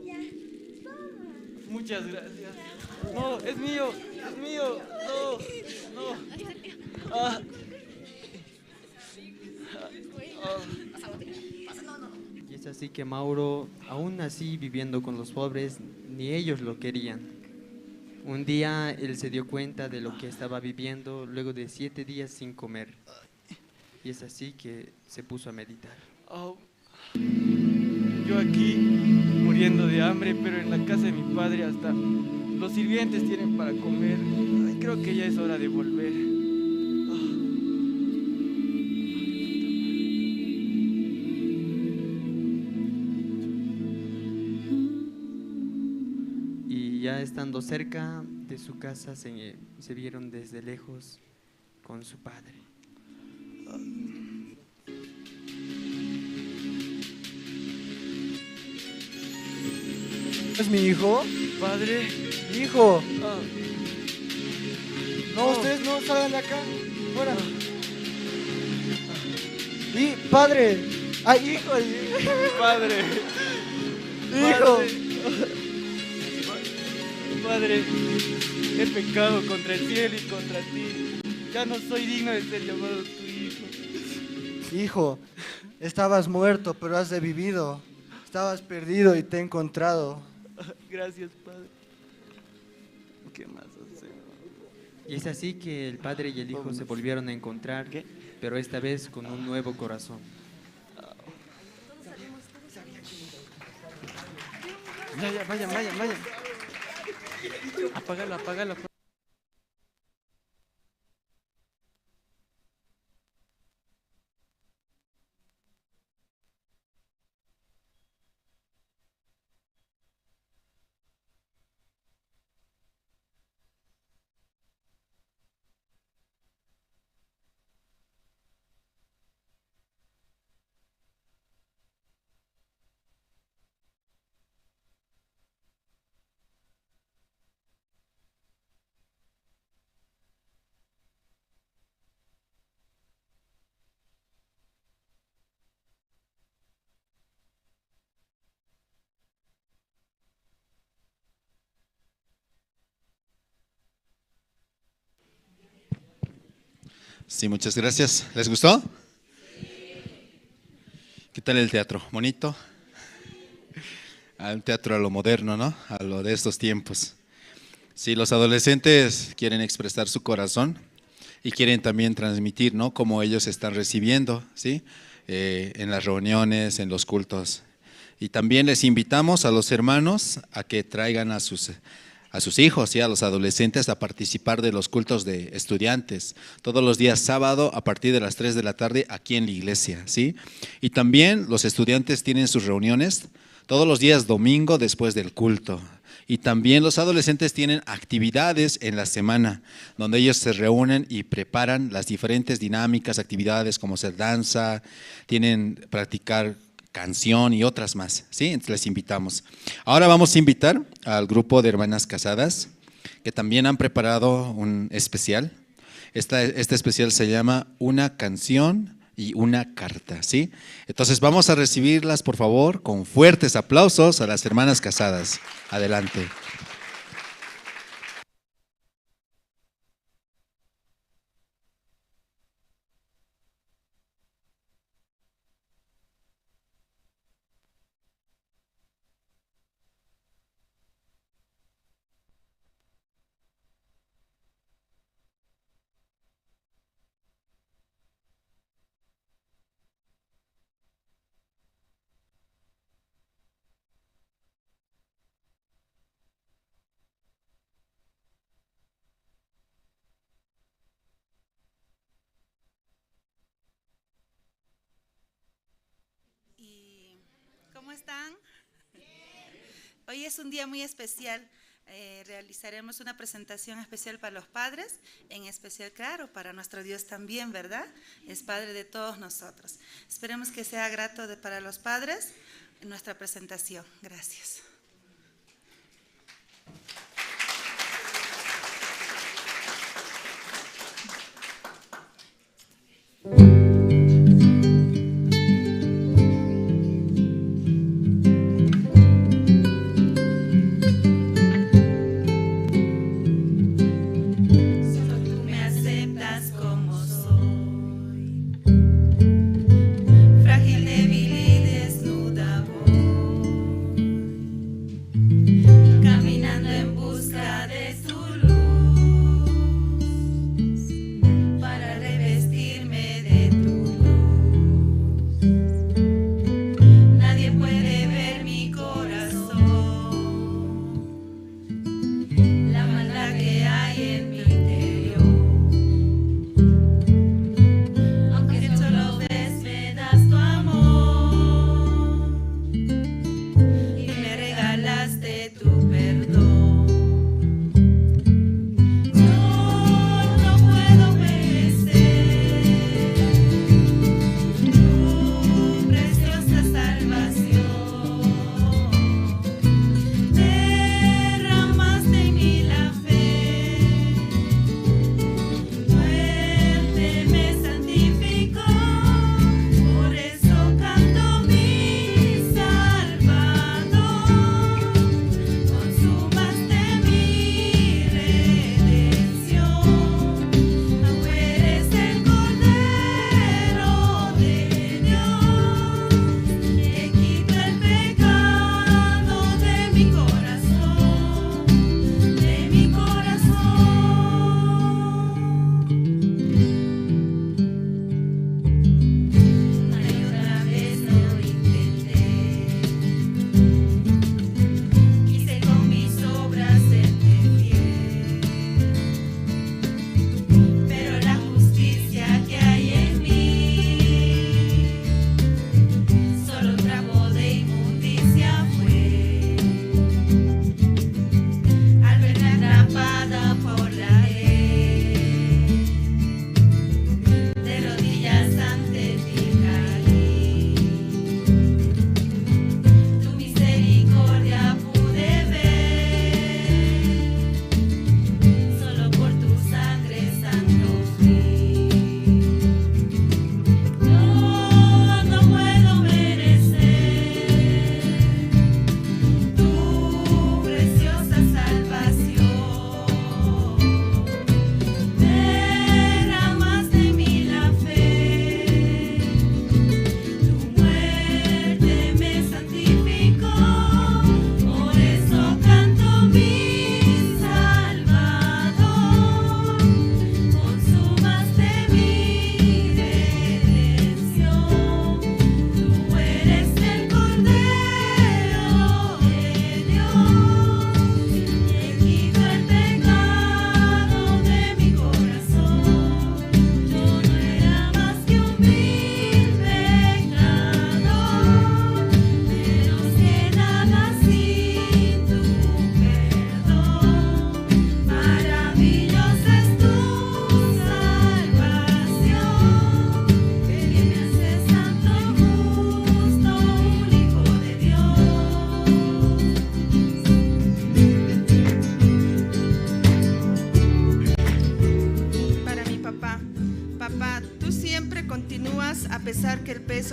Muchas gracias. No, es mío. Es mío. No. No. Ah. Y es así que Mauro, aún así viviendo con los pobres, ni ellos lo querían. Un día él se dio cuenta de lo que estaba viviendo luego de 7 días sin comer. Y es así que se puso a meditar. Oh. Yo aquí muriendo de hambre, pero en la casa de mi padre hasta los sirvientes tienen para comer. Ay, creo que ya es hora de volver. Y ya estando cerca de su casa se vieron desde lejos con su padre. ¿Es mi hijo? Padre. Hijo. Ah. No, ustedes no salgan de acá. Fuera. Y padre. Ay, hijo. Padre. Hijo. Padre, he pecado contra el cielo y contra ti. Ya no soy digno de ser llamado tu hijo. Hijo, estabas muerto, pero has revivido. Estabas perdido y te he encontrado. Gracias, Padre. ¿Qué más hacer? Y es así que el padre y el hijo se volvieron a encontrar, pero esta vez con un nuevo corazón. Ya, vayan. Apágala. Sí, muchas gracias. ¿Les gustó? ¿Qué tal el teatro? ¿Bonito? Un teatro a lo moderno, ¿no? A lo de estos tiempos. Sí, los adolescentes quieren expresar su corazón y quieren también transmitir, ¿no? Cómo ellos están recibiendo, ¿sí? En las reuniones, en los cultos. Y también les invitamos a los hermanos a que traigan a sus hijos, ¿sí? A los adolescentes a participar de los cultos de estudiantes, todos los días sábado a partir de las 3 de la tarde aquí en la iglesia, ¿sí? Y también los estudiantes tienen sus reuniones todos los días domingo después del culto. Y también los adolescentes tienen actividades en la semana, donde ellos se reúnen y preparan las diferentes dinámicas, actividades como hacer danza, tienen practicar canción y otras más, ¿sí? Entonces les invitamos. Ahora vamos a invitar al grupo de hermanas casadas, que también han preparado un especial. Este especial se llama Una canción y una carta, ¿sí? Entonces vamos a recibirlas, por favor, con fuertes aplausos a las hermanas casadas. Adelante. hoy es un día muy especial. Realizaremos una presentación especial para los padres, en especial, claro, para nuestro Dios también, ¿verdad? Es Padre de todos nosotros. Esperemos que sea grato para los padres en nuestra presentación. Gracias.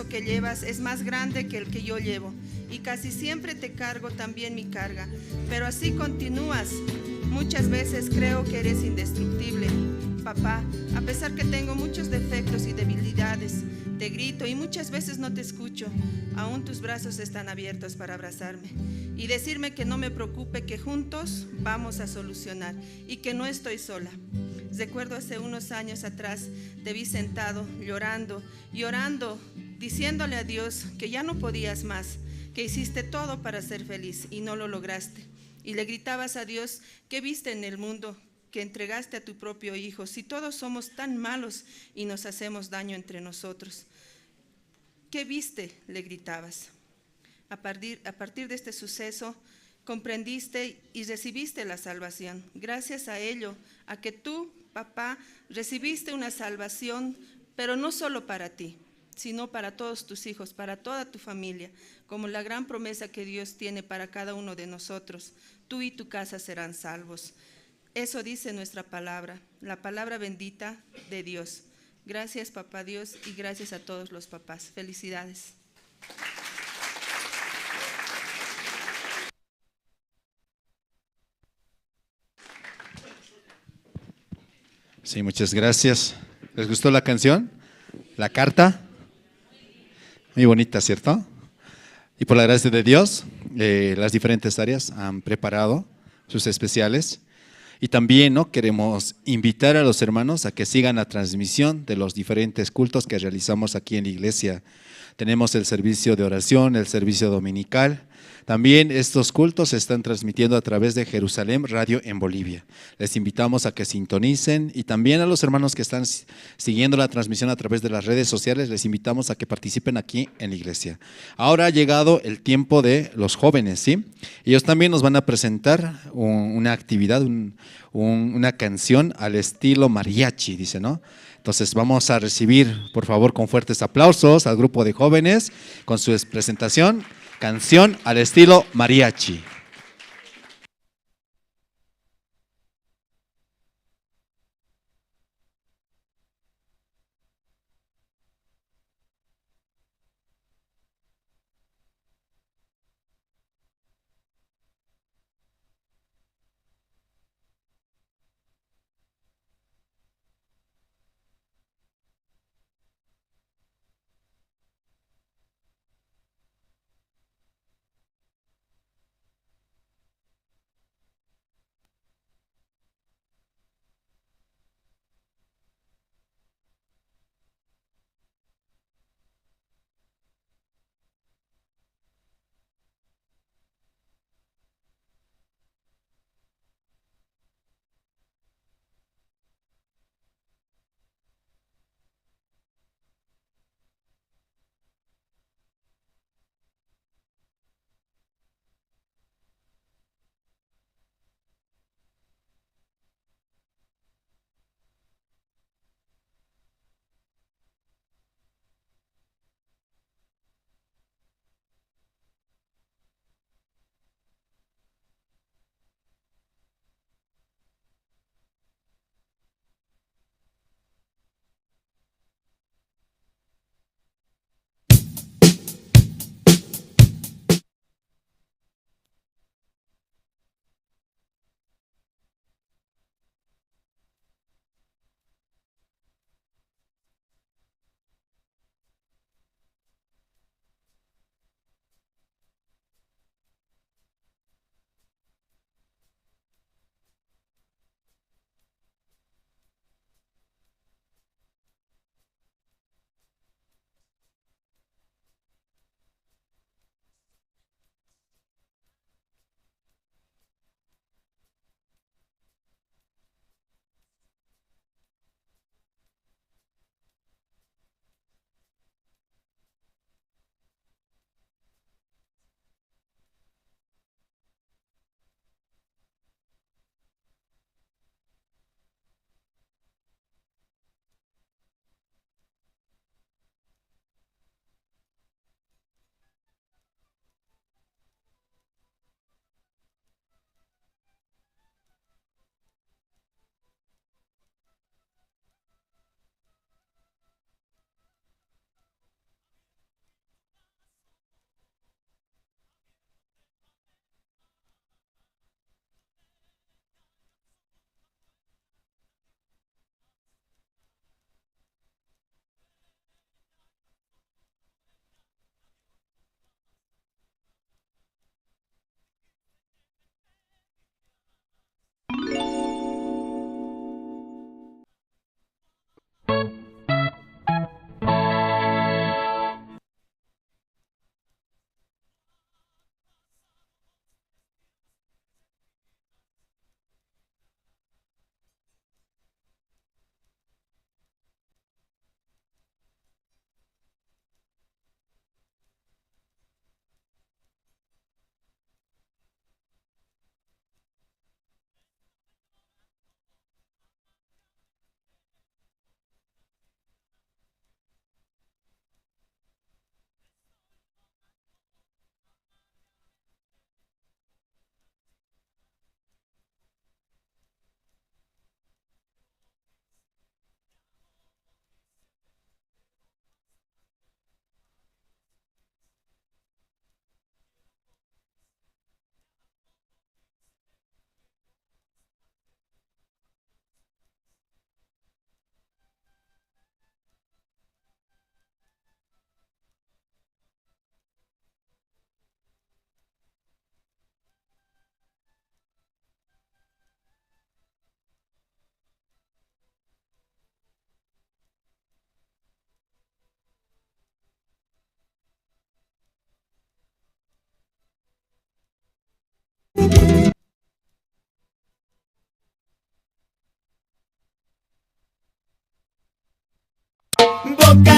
Que llevas es más grande que el que yo llevo y casi siempre te cargo también mi carga, pero así continúas. Muchas veces creo que eres indestructible. Papá, a pesar que tengo muchos defectos y debilidades, te grito y muchas veces no te escucho, aún tus brazos están abiertos para abrazarme y decirme que no me preocupe, que juntos vamos a solucionar y que no estoy sola. Recuerdo hace unos años atrás te vi sentado, llorando y orando, diciéndole a Dios que ya no podías más, que hiciste todo para ser feliz y no lo lograste. Y le gritabas a Dios, ¿qué viste en el mundo que entregaste a tu propio hijo? Si todos somos tan malos y nos hacemos daño entre nosotros. ¿Qué viste?, le gritabas. A partir de este suceso, comprendiste y recibiste la salvación. Gracias a ello, a que tú, papá, recibiste una salvación, pero no solo para ti, sino para todos tus hijos, para toda tu familia, como la gran promesa que Dios tiene para cada uno de nosotros. Tú y tu casa serán salvos. Eso dice nuestra palabra, la palabra bendita de Dios. Gracias, papá Dios, y gracias a todos los papás. Felicidades. Sí, muchas gracias. ¿Les gustó la canción? ¿La carta? Muy bonita, ¿cierto? Y por la gracia de Dios, las diferentes áreas han preparado sus especiales. Y también, ¿no?, queremos invitar a los hermanos a que sigan la transmisión de los diferentes cultos que realizamos aquí en la iglesia. Tenemos el servicio de oración, el servicio dominical. También estos cultos se están transmitiendo a través de Jerusalén Radio en Bolivia. Les invitamos a que sintonicen, y también a los hermanos que están siguiendo la transmisión a través de las redes sociales, les invitamos a que participen aquí en la iglesia. Ahora ha llegado el tiempo de los jóvenes, ¿sí? Ellos también nos van a presentar una actividad, una canción al estilo mariachi, dice, ¿no? Entonces vamos a recibir, por favor, con fuertes aplausos al grupo de jóvenes con su presentación, canción al estilo mariachi.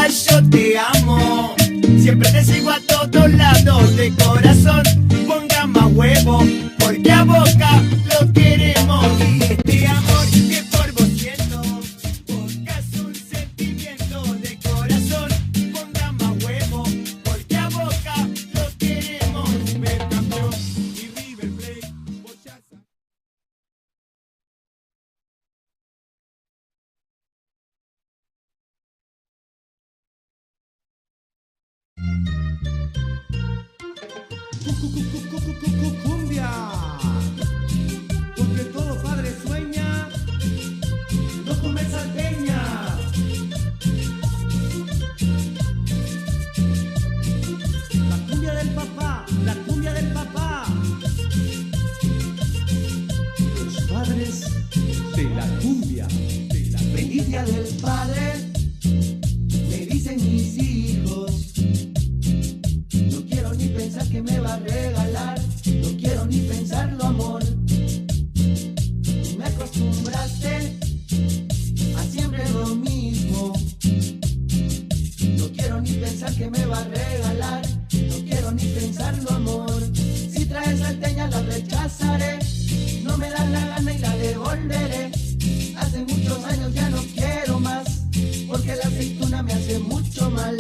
vida yo te amo. Siempre te sigo a todos lados de corazón. Ponga más huevo, porque a Boca lo queremos. Y este amor que por vos siento, Boca es un sentimiento de corazón. Ponga más huevo, porque a Boca lo queremos. Ver campeón y River Plate, vos ya sabés. Cumbia, porque todo padre sueña no comer salteña. La cumbia del papá, la cumbia del papá. Los padres de la cumbia, de la Feliz día del padre, me dicen mis hijos. No quiero ni pensar que me va a regalar, no quiero ni pensarlo, amor. Tú me acostumbraste a siempre lo mismo. No quiero ni pensar que me va a regalar, no quiero ni pensarlo, amor. Si traes salteña la rechazaré, no me da la gana y la devolveré. Hace muchos años ya no quiero más, porque la aceituna me hace mucho mal.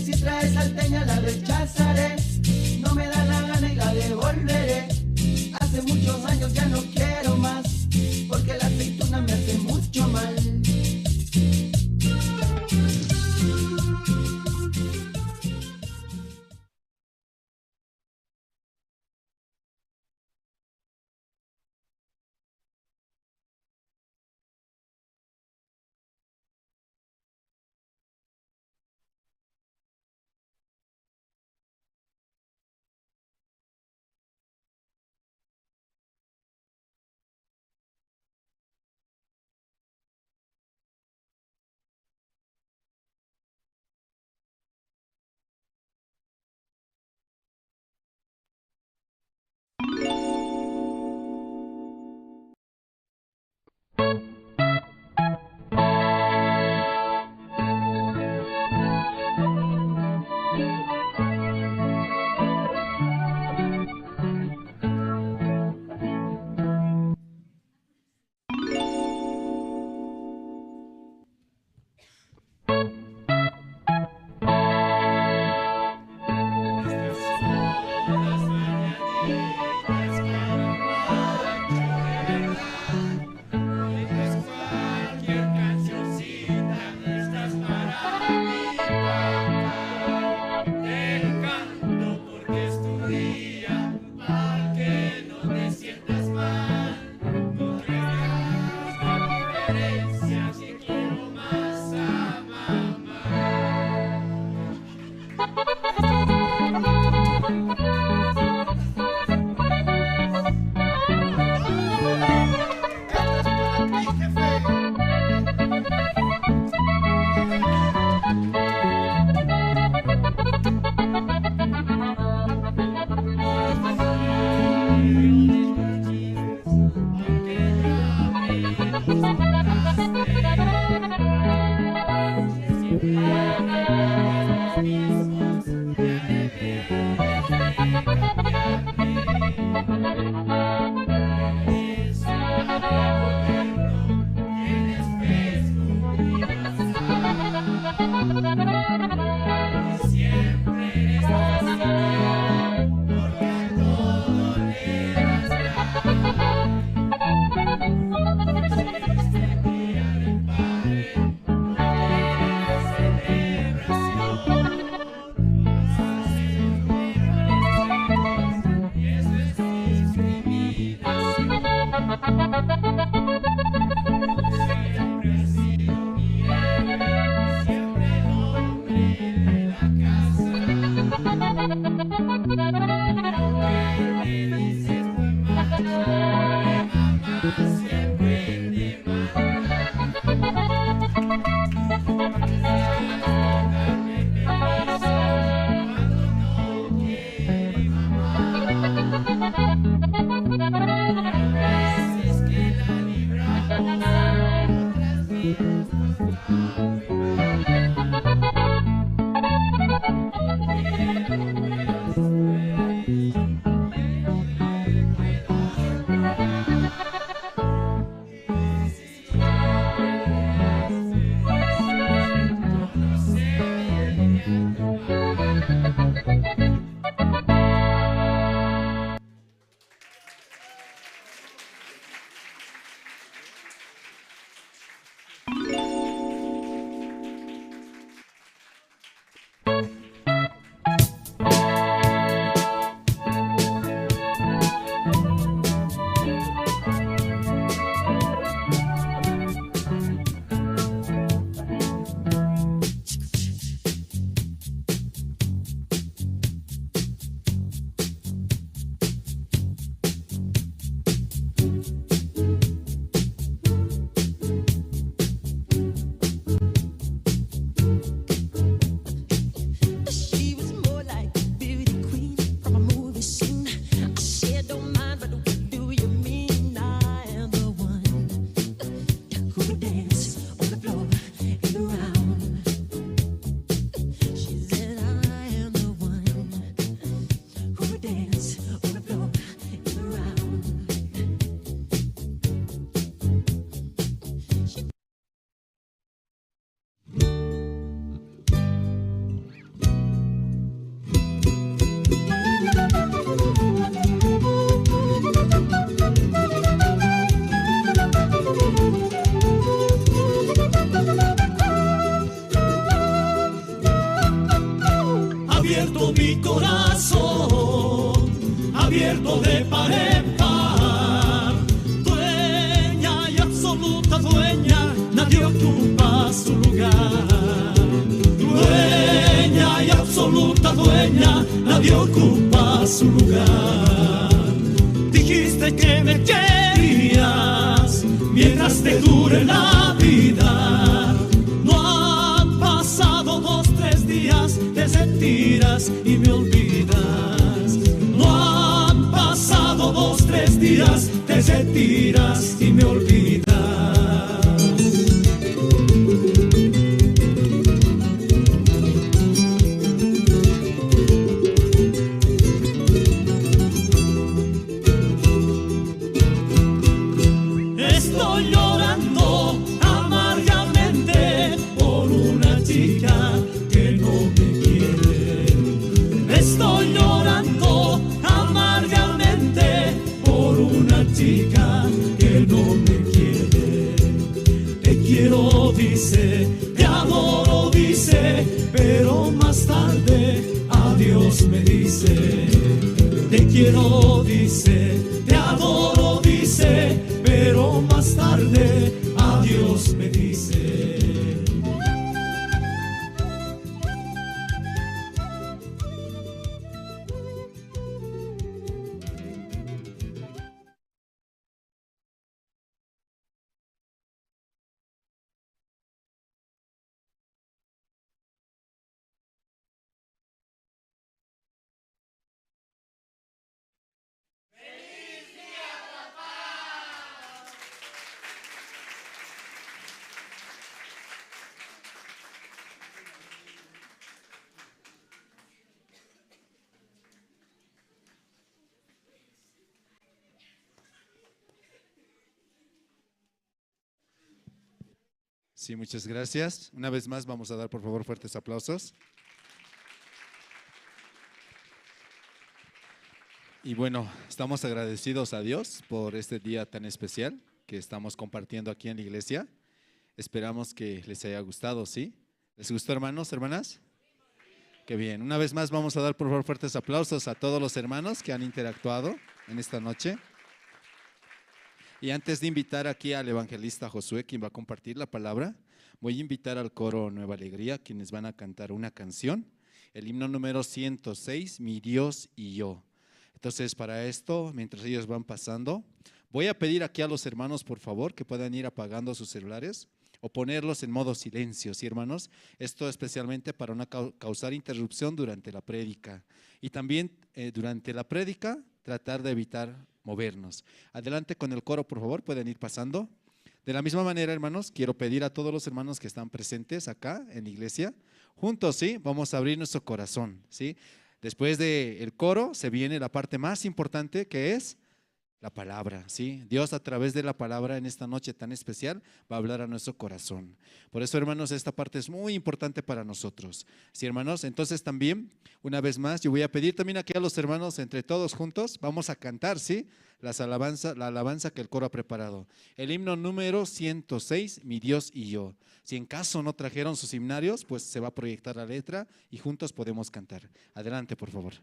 Si traes salteña la rechazaré, no me da la gana y la devolveré. Hace muchos años ya no quiero más, porque la aceituna me hace mucho mal. nadie ocupa su lugar. Dueña y absoluta dueña, nadie ocupa su lugar. Dijiste que me querías mientras te dure la vida. No han pasado 2, 3 días, te retiras y me olvidas. No han pasado 2, 3 días, te retiras y me olvidas. Estoy llorando amargamente por una chica que no me quiere. Estoy llorando amargamente por una chica que no me quiere. Te quiero, dice, te adoro, dice, pero más tarde adiós me dice. Te quiero, dice, te adoro, dice, pero más tarde adiós me dice. Sí, muchas gracias. Una vez más vamos a dar por favor fuertes aplausos. Y bueno, estamos agradecidos a Dios por este día tan especial que estamos compartiendo aquí en la iglesia. Esperamos que les haya gustado, ¿sí? ¿Les gustó, hermanos, hermanas? Qué bien. Una vez más vamos a dar por favor fuertes aplausos a todos los hermanos que han interactuado en esta noche. Y antes de invitar aquí al evangelista Josué, quien va a compartir la palabra, voy a invitar al coro Nueva Alegría, quienes van a cantar una canción, el himno número 106, Mi Dios y yo. Entonces, para esto, mientras ellos van pasando, voy a pedir aquí a los hermanos, por favor, que puedan ir apagando sus celulares o ponerlos en modo silencio, ¿sí, hermanos? Esto especialmente para no causar interrupción durante la prédica. Y también durante la prédica, tratar de evitar movernos. Adelante con el coro, por favor, pueden ir pasando. De la misma manera, hermanos, quiero pedir a todos los hermanos que están presentes acá en la iglesia, juntos, ¿sí? Vamos a abrir nuestro corazón, ¿sí? Después del coro se viene la parte más importante, que es la palabra, ¿sí? Dios a través de la palabra en esta noche tan especial va a hablar a nuestro corazón. Por eso, hermanos, esta parte es muy importante para nosotros, ¿sí, hermanos? Entonces también, una vez más, yo voy a pedir también aquí a los hermanos, entre todos juntos, vamos a cantar, ¿sí? La alabanza que el coro ha preparado. El himno número 106, Mi Dios y yo. Si en caso no trajeron sus himnarios, pues se va a proyectar la letra y juntos podemos cantar. Adelante, por favor.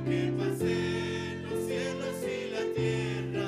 Que pasen los cielos y la tierra.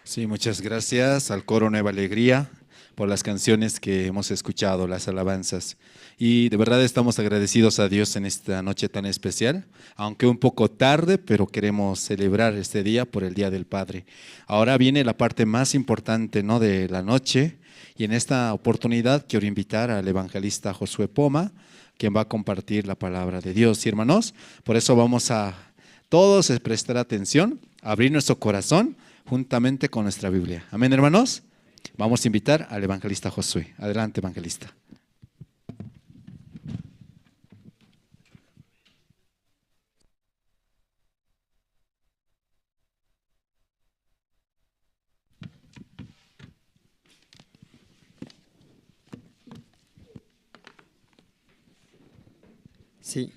Sí, muchas gracias al coro Nueva Alegría por las canciones que hemos escuchado, las alabanzas. Y de verdad estamos agradecidos a Dios en esta noche tan especial, aunque un poco tarde, pero queremos celebrar este día por el Día del Padre. Ahora viene la parte más importante, ¿no?, de la noche, y en esta oportunidad quiero invitar al evangelista Josué Poma, quien va a compartir la palabra de Dios. Y hermanos, por eso vamos a todos prestar atención, abrir nuestro corazón juntamente con nuestra Biblia. Amén, hermanos. Vamos a invitar al evangelista Josué. Adelante, evangelista. Sí.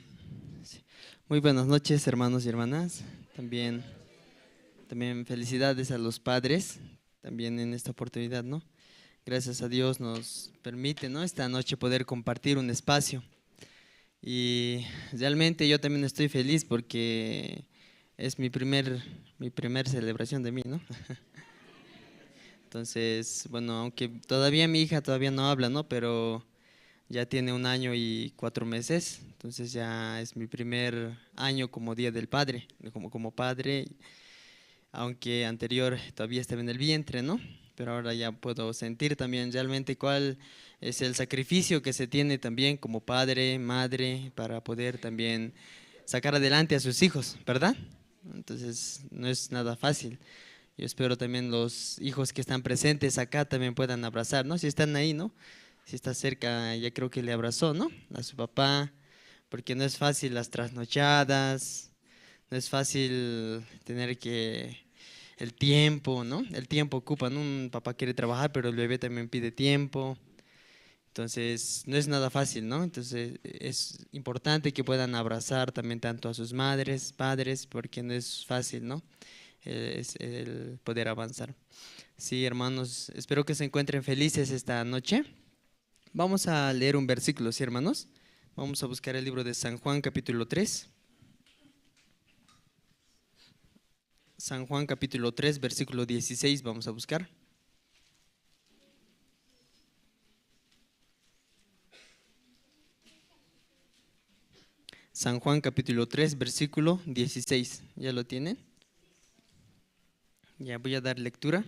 Muy buenas noches, hermanos y hermanas. También felicidades a los padres, también en esta oportunidad, ¿no? Gracias a Dios nos permite, ¿no?, esta noche poder compartir un espacio. Y realmente yo también estoy feliz porque es mi primer celebración de mí, ¿no? Entonces, bueno, aunque todavía mi hija todavía no habla, ¿no?, pero ya tiene 1 año y 4 meses, entonces ya es mi primer año como Día del Padre, como padre, aunque anterior todavía estaba en el vientre, ¿no? Pero ahora ya puedo sentir también realmente cuál es el sacrificio que se tiene también como padre, madre, para poder también sacar adelante a sus hijos, ¿verdad? Entonces no es nada fácil. Yo espero también los hijos que están presentes acá también puedan abrazar, ¿no? Si están ahí, ¿no? Si está cerca, ya creo que le abrazó, ¿no?, a su papá, porque no es fácil las trasnochadas, no es fácil tener que el tiempo, ¿no? El tiempo ocupa, ¿no? Un papá quiere trabajar, pero el bebé también pide tiempo. Entonces, no es nada fácil, ¿no? Entonces, es importante que puedan abrazar también tanto a sus madres, padres, porque no es fácil, ¿no?, es el poder avanzar. Sí, hermanos, espero que se encuentren felices esta noche. Vamos a leer un versículo, ¿sí, hermanos? Vamos a buscar el libro de San Juan, capítulo 3. San Juan, capítulo 3, versículo 16, vamos a buscar. San Juan, capítulo 3, versículo 16. ¿Ya lo tienen? Ya voy a dar lectura.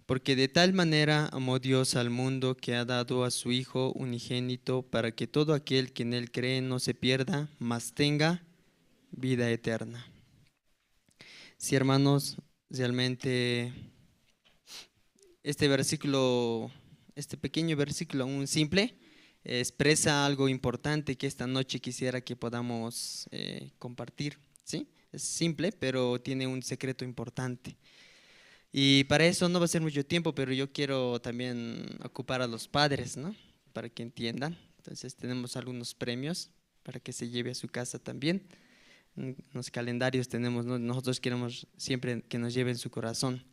Porque de tal manera amó Dios al mundo que ha dado a su Hijo unigénito para que todo aquel que en Él cree no se pierda, mas tenga vida eterna. Sí, hermanos, realmente este versículo, este pequeño versículo, un simple, expresa algo importante que esta noche quisiera que podamos compartir, ¿sí? Es simple, pero tiene un secreto importante. Y para eso no va a ser mucho tiempo, pero yo quiero también ocupar a los padres, ¿no?, para que entiendan. Entonces tenemos algunos premios para que se lleve a su casa también. En los calendarios tenemos, ¿no?, nosotros queremos siempre que nos lleven su corazón.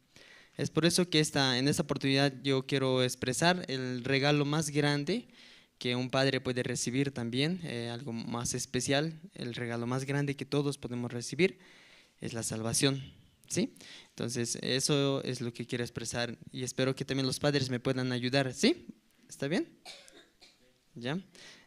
Es por eso que en esta oportunidad yo quiero expresar el regalo más grande que un padre puede recibir también, algo más especial. El regalo más grande que todos podemos recibir es la salvación, ¿sí? Entonces, eso es lo que quiero expresar y espero que también los padres me puedan ayudar, ¿sí? ¿Está bien? ¿Ya?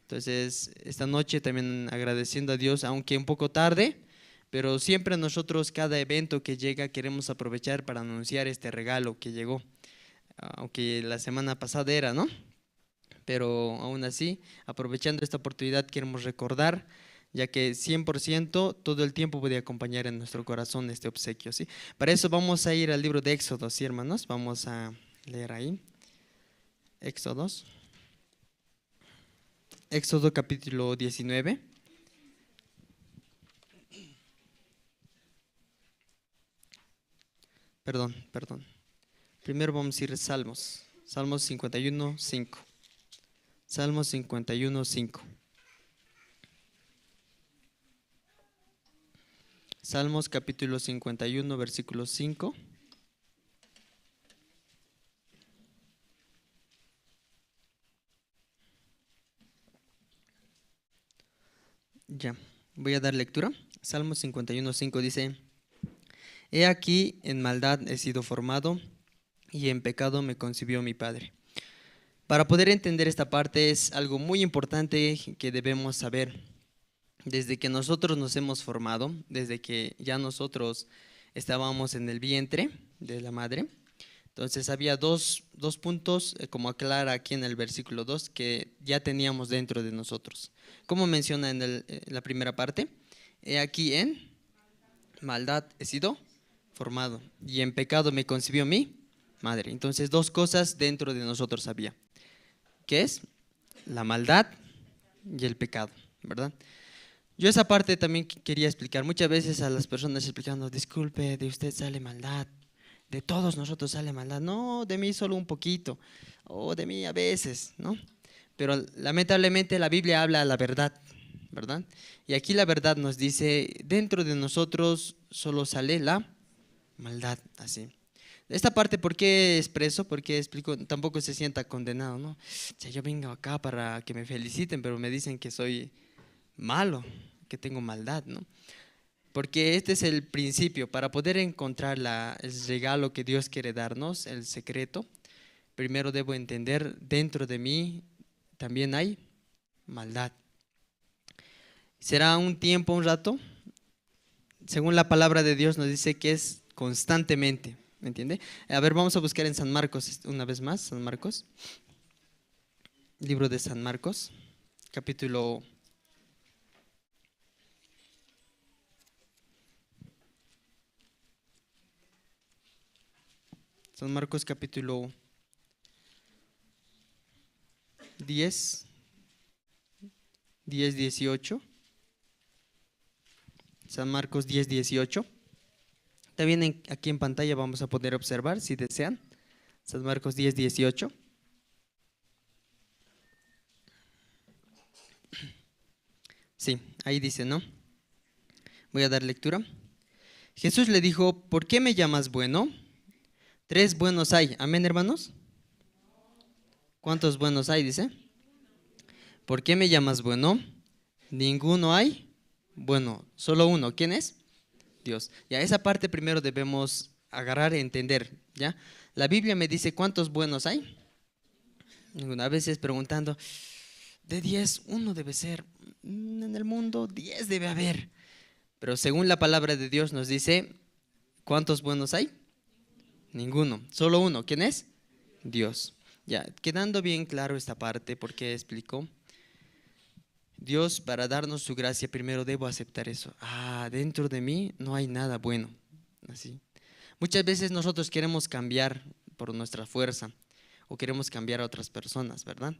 Entonces, esta noche también agradeciendo a Dios, aunque un poco tarde, pero siempre nosotros cada evento que llega queremos aprovechar para anunciar este regalo que llegó, aunque la semana pasada era, ¿no? Pero aún así, aprovechando esta oportunidad queremos recordar, ya que 100% todo el tiempo puede acompañar en nuestro corazón este obsequio, ¿sí? Para eso vamos a ir al libro de Éxodo, ¿sí, hermanos? Vamos a leer ahí. Éxodo capítulo 19. Perdón. Primero vamos a ir a Salmos. Salmos 51, 5. Salmos 51, 5. Salmos capítulo 51, versículo 5. Ya, voy a dar lectura. Salmos 51, 5 dice: He aquí, en maldad he sido formado y en pecado me concibió mi padre. Para poder entender esta parte es algo muy importante que debemos saber. Desde que nosotros nos hemos formado, desde que ya nosotros estábamos en el vientre de la madre, entonces había dos puntos, como aclara aquí en el versículo 2, que ya teníamos dentro de nosotros. Como menciona en la primera parte, he aquí en maldad he sido formado y en pecado me concibió mi madre. Entonces dos cosas dentro de nosotros había, que es la maldad y el pecado, ¿verdad? Yo esa parte también quería explicar. Muchas veces a las personas explicando, disculpe, de usted sale maldad, de todos nosotros sale maldad. No, de mí solo un poquito, o de mí a veces, ¿no? Pero lamentablemente la Biblia habla la verdad, ¿verdad? Y aquí la verdad nos dice, dentro de nosotros solo sale la maldad, así. Esta parte, ¿por qué expreso? ¿Por qué explico? Tampoco se sienta condenado, ¿no? O sea, yo vengo acá para que me feliciten, pero me dicen que soy malo, que tengo maldad, ¿no? Porque este es el principio. Para poder encontrar el regalo que Dios quiere darnos, el secreto, primero debo entender, dentro de mí también hay maldad. Será un tiempo, un rato, según la palabra de Dios nos dice que es constantemente, ¿me entiende? A ver, vamos a buscar en San Marcos una vez más, San Marcos, libro de San Marcos, capítulo 10, 18. San Marcos 10, 18. También aquí en pantalla vamos a poder observar, si desean, San Marcos 10, 18. Sí, ahí dice, ¿no? Voy a dar lectura. Jesús le dijo, ¿por qué me llamas bueno? 3 buenos hay. ¿Amén, hermanos? ¿Cuántos buenos hay? Dice. ¿Por qué me llamas bueno? Ninguno hay. Bueno, solo uno. ¿Quién es? Dios. Ya, esa parte primero debemos agarrar y entender, ¿ya? La Biblia me dice, ¿cuántos buenos hay? Ninguno. A veces preguntando, de 10, uno debe ser. En el mundo, 10 debe haber. Pero según la palabra de Dios nos dice, ¿cuántos buenos hay? Ninguno, solo uno. ¿Quién es? Dios. Ya, quedando bien claro esta parte, porque explico. Dios, para darnos su gracia, primero debo aceptar eso. Dentro de mí no hay nada bueno. Así. Muchas veces nosotros queremos cambiar por nuestra fuerza o queremos cambiar a otras personas, ¿verdad?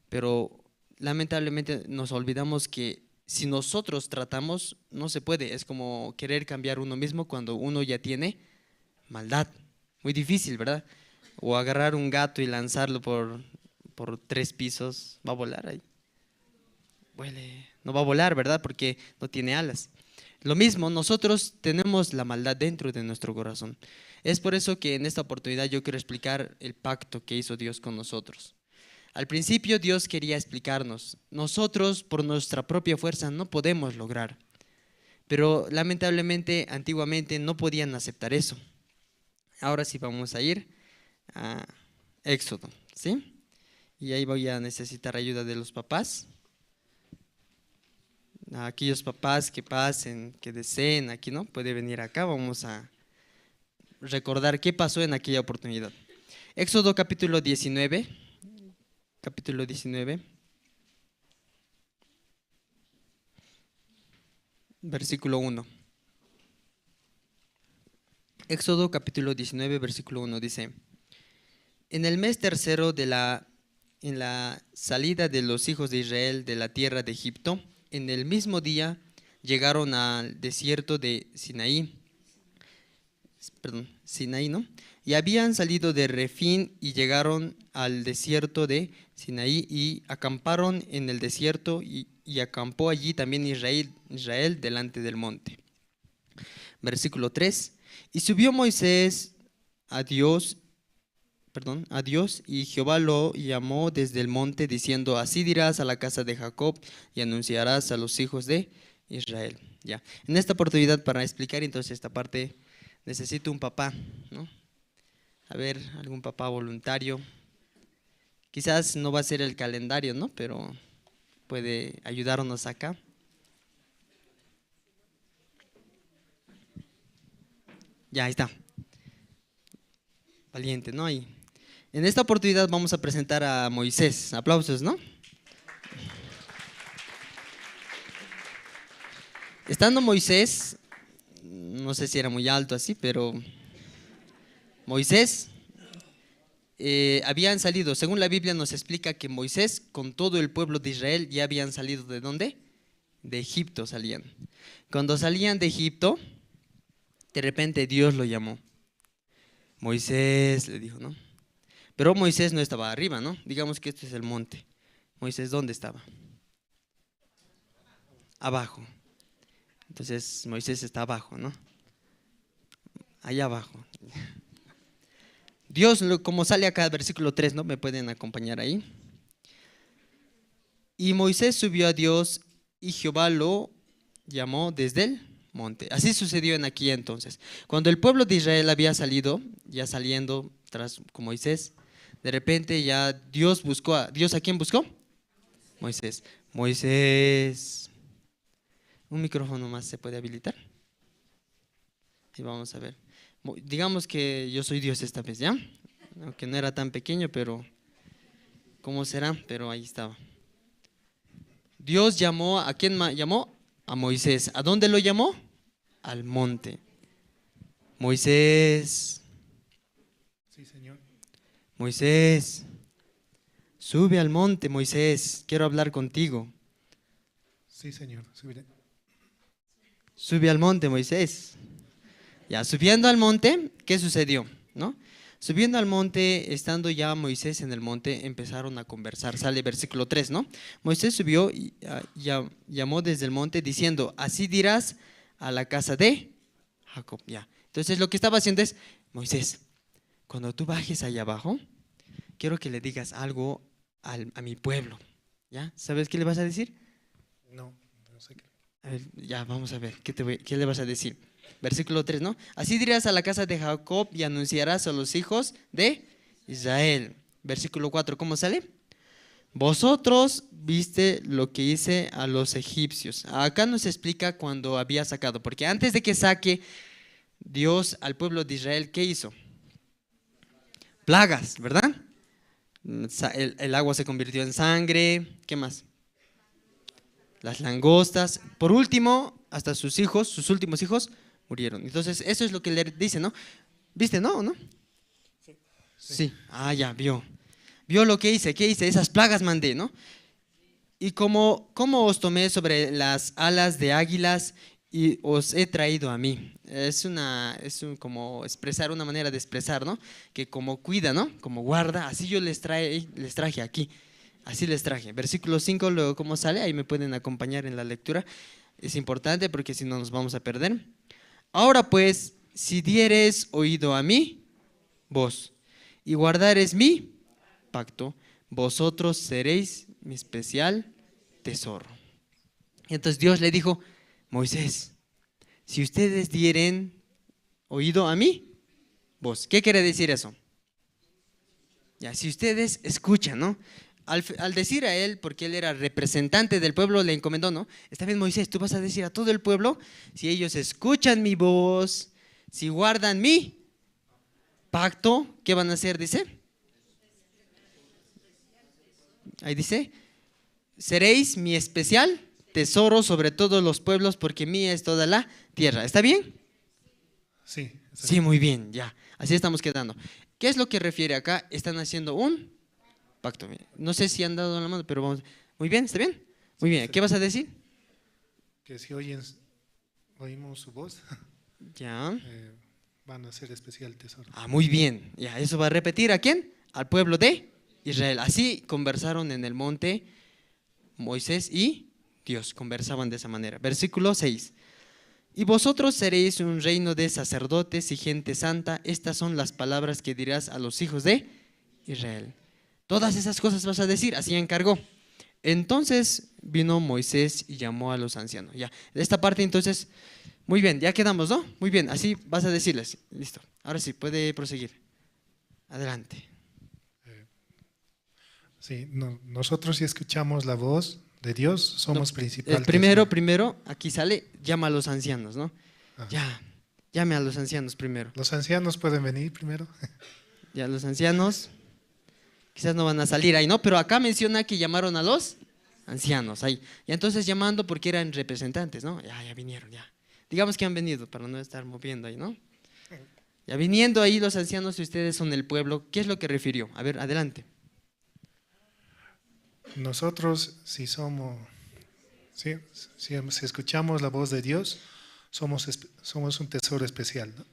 Pero lamentablemente nos olvidamos que si nosotros tratamos, no se puede. Es como querer cambiar uno mismo cuando uno ya tiene maldad. Muy difícil, ¿verdad? O agarrar un gato y lanzarlo por 3 pisos, ¿va a volar ahí? Huele. No va a volar, ¿verdad? Porque no tiene alas. Lo mismo, nosotros tenemos la maldad dentro de nuestro corazón. Es por eso que en esta oportunidad yo quiero explicar el pacto que hizo Dios con nosotros. Al principio Dios quería explicarnos, nosotros por nuestra propia fuerza no podemos lograr, pero lamentablemente antiguamente no podían aceptar eso. Ahora sí vamos a ir a Éxodo, ¿sí? Y ahí voy a necesitar ayuda de los papás. A aquellos papás que pasen, que deseen aquí, ¿no? Puede venir acá, vamos a recordar qué pasó en aquella oportunidad. Éxodo capítulo 19. Capítulo 19, versículo 1. Éxodo capítulo 19, versículo 1 dice: En el mes tercero en la salida de los hijos de Israel de la tierra de Egipto, en el mismo día llegaron al desierto de Sinaí, ¿no? Y habían salido de Refín y llegaron al desierto de Sinaí y acamparon en el desierto y acampó allí también Israel delante del monte. Versículo 3. Y subió Moisés a Dios y Jehová lo llamó desde el monte diciendo: así dirás a la casa de Jacob y anunciarás a los hijos de Israel. Ya. En esta oportunidad, para explicar entonces esta parte necesito un papá, ¿no? A ver, algún papá voluntario. Quizás no va a ser el calendario, ¿no? Pero puede ayudarnos acá. Ya, ahí está. Valiente, ¿no? Y en esta oportunidad vamos a presentar a Moisés. Aplausos, ¿no? Estando Moisés, no sé si era muy alto así, pero Moisés habían salido, según la Biblia nos explica que Moisés con todo el pueblo de Israel ya habían salido ¿de dónde? De Egipto salían. Cuando salían de Egipto, de repente Dios lo llamó. Moisés le dijo, ¿no? Pero Moisés no estaba arriba, ¿no? Digamos que este es el monte. Moisés, ¿dónde estaba? Abajo. Entonces Moisés está abajo, ¿no? Allá abajo. Dios, como sale acá el versículo 3, ¿no? Me pueden acompañar ahí. Y Moisés subió a Dios y Jehová lo llamó desde el monte. Así sucedió en aquí entonces. Cuando el pueblo de Israel había salido, ya saliendo tras con Moisés, de repente ya Dios buscó ¿Dios a quién buscó? Moisés. Moisés. Un micrófono más se puede habilitar. Y vamos a ver. Digamos que yo soy Dios esta vez, ¿ya? Aunque no era tan pequeño, pero ¿cómo será? Pero ahí estaba. Dios llamó, ¿a quién llamó? A Moisés. ¿A dónde lo llamó? Al monte. Moisés. Sí, Señor. Moisés. Sube al monte, Moisés. Quiero hablar contigo. Sí, Señor. Subiré. Sube al monte, Moisés. Ya, subiendo al monte, ¿qué sucedió? ¿No? Subiendo al monte, estando ya Moisés en el monte, empezaron a conversar. Sale versículo 3, ¿no? Moisés subió y llamó desde el monte diciendo, así dirás a la casa de Jacob. Ya. Entonces lo que estaba haciendo es, Moisés, cuando tú bajes allá abajo, quiero que le digas algo a mi pueblo. ¿Ya? ¿Sabes qué le vas a decir? No sé qué. A ver, ya, vamos a ver, ¿qué le vas a decir? Versículo 3, ¿no? Así dirás a la casa de Jacob y anunciarás a los hijos de Israel. Versículo 4, ¿cómo sale? Vosotros viste lo que hice a los egipcios. Acá nos explica cuando había sacado, porque antes de que saque Dios al pueblo de Israel, ¿qué hizo? Plagas, ¿verdad? El agua se convirtió en sangre, ¿qué más? Las langostas. Por último, hasta sus hijos, sus últimos hijos, murieron. Entonces, eso es lo que le dice, ¿no? ¿Viste, no? ¿No? Sí. Ah, ya, vio. Vio lo que hice, ¿qué hice? Esas plagas mandé, ¿no? Y como os tomé sobre las alas de águilas y os he traído a mí. Como expresar, una manera de expresar, ¿no? Que como cuida, ¿no? Como guarda, así yo les traje aquí. Así les traje. Versículo 5, luego cómo sale, ahí me pueden acompañar en la lectura. Es importante porque si no nos vamos a perder. Ahora pues, si dieres oído a mí, vos, y guardares mi pacto, vosotros seréis mi especial tesoro. Y entonces Dios le dijo, Moisés, si ustedes dieren oído a mí, vos, ¿qué quiere decir eso? Ya, si ustedes escuchan, ¿no? Al decir a él, porque él era representante del pueblo, le encomendó, ¿no? Esta vez Moisés, tú vas a decir a todo el pueblo, si ellos escuchan mi voz, si guardan mi pacto, ¿qué van a hacer? Dice. Ahí dice, seréis mi especial tesoro sobre todos los pueblos, porque mía es toda la tierra. ¿Está bien? Sí. Sí, muy bien, ya. Así estamos quedando. ¿Qué es lo que refiere acá? Están haciendo un pacto. No sé si han dado la mano, pero vamos. Muy bien, ¿está bien? Muy bien. ¿Qué vas a decir? Que si oímos su voz, ya. Van a ser especial tesoro. Ah, muy bien. Ya, eso va a repetir ¿a quién? Al pueblo de Israel. Así conversaron en el monte Moisés y Dios. Conversaban de esa manera. Versículo 6. Y vosotros seréis un reino de sacerdotes y gente santa. Estas son las palabras que dirás a los hijos de Israel. Todas esas cosas vas a decir, así encargó. Entonces vino Moisés y llamó a los ancianos. Ya, de esta parte entonces Muy bien, ya quedamos, ¿no? Muy bien, así vas a decirles. Listo. Ahora sí, puede proseguir. Adelante. Sí, nosotros si escuchamos la voz de Dios, somos principales. Primero, aquí sale, llama a los ancianos, ¿no? Llame a los ancianos primero. ¿Los ancianos pueden venir primero? Ya, los ancianos quizás no van a salir ahí, ¿no? Pero acá menciona que llamaron a los ancianos ahí. Y entonces llamando porque eran representantes, ¿no? Ya vinieron, ya. Digamos que han venido para no estar moviendo ahí, ¿no? Ya viniendo ahí los ancianos y ustedes son el pueblo, ¿qué es lo que refirió? A ver, adelante. Nosotros si escuchamos la voz de Dios, somos un tesoro especial, ¿no?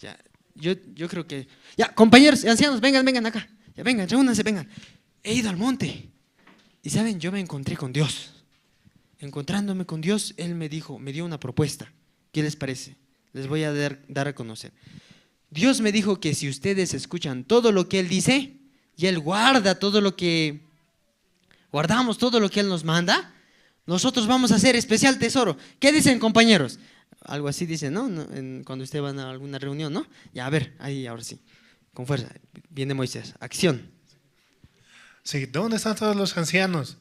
Ya, yo creo que… Ya, compañeros, ancianos, vengan acá. Ya, vengan, reúnanse, vengan. He ido al monte y saben, yo me encontré con Dios. Encontrándome con Dios, Él me dio una propuesta. ¿Qué les parece? Les voy a dar a conocer. Dios me dijo que si ustedes escuchan todo lo que Él dice y Él guardamos todo lo que Él nos manda, nosotros vamos a hacer especial tesoro. ¿Qué dicen, compañeros? Algo así dicen, ¿no? Cuando ustedes van a alguna reunión, ¿no? Ya, a ver, ahí, ahora sí. Con fuerza. Viene Moisés. Acción. Sí, ¿dónde están todos los ancianos?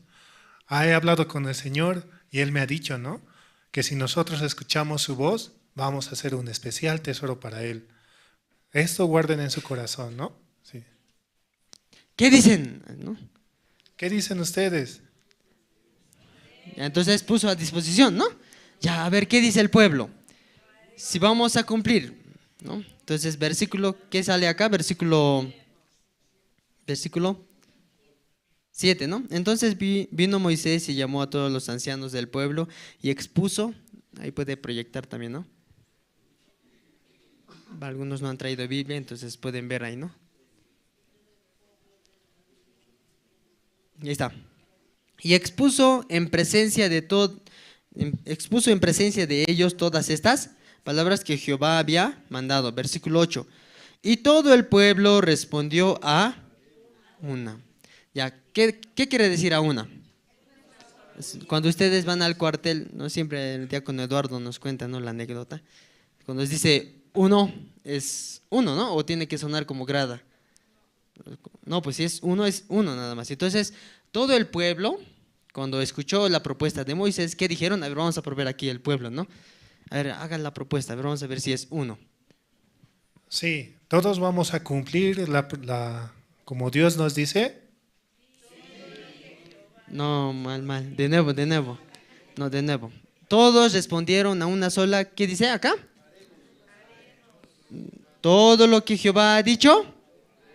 He hablado con el Señor y Él me ha dicho, ¿no? Que si nosotros escuchamos su voz, vamos a hacer un especial tesoro para Él. Esto guarden en su corazón, ¿no? Sí. ¿Qué dicen? ¿No? ¿Qué dicen ustedes? Entonces puso a disposición, ¿no? Ya, a ver, ¿qué dice el pueblo? Si vamos a cumplir, ¿no? Entonces, versículo, ¿qué sale acá? Versículo 7, ¿no? Entonces vino Moisés y llamó a todos los ancianos del pueblo y expuso, ahí puede proyectar también, ¿no? Algunos no han traído Biblia, entonces pueden ver ahí, ¿no? Ahí está. Y expuso en presencia de ellos todas estas palabras que Jehová había mandado. Versículo 8. Y todo el pueblo respondió a una. Ya, ¿qué quiere decir a una? Cuando ustedes van al cuartel, no siempre el diácono Eduardo nos cuenta, ¿no?, la anécdota. Cuando dice uno, es uno, ¿no? O tiene que sonar como grada. No, pues si es uno nada más. Entonces, todo el pueblo, cuando escuchó la propuesta de Moisés, ¿qué dijeron? A ver, vamos a probar aquí el pueblo, ¿no? A ver, hagan la propuesta, a ver, vamos a ver si es uno. Sí, todos vamos a cumplir como Dios nos dice. No, mal. De nuevo. No, de nuevo. Todos respondieron a una sola. ¿Qué dice acá? Todo lo que Jehová ha dicho,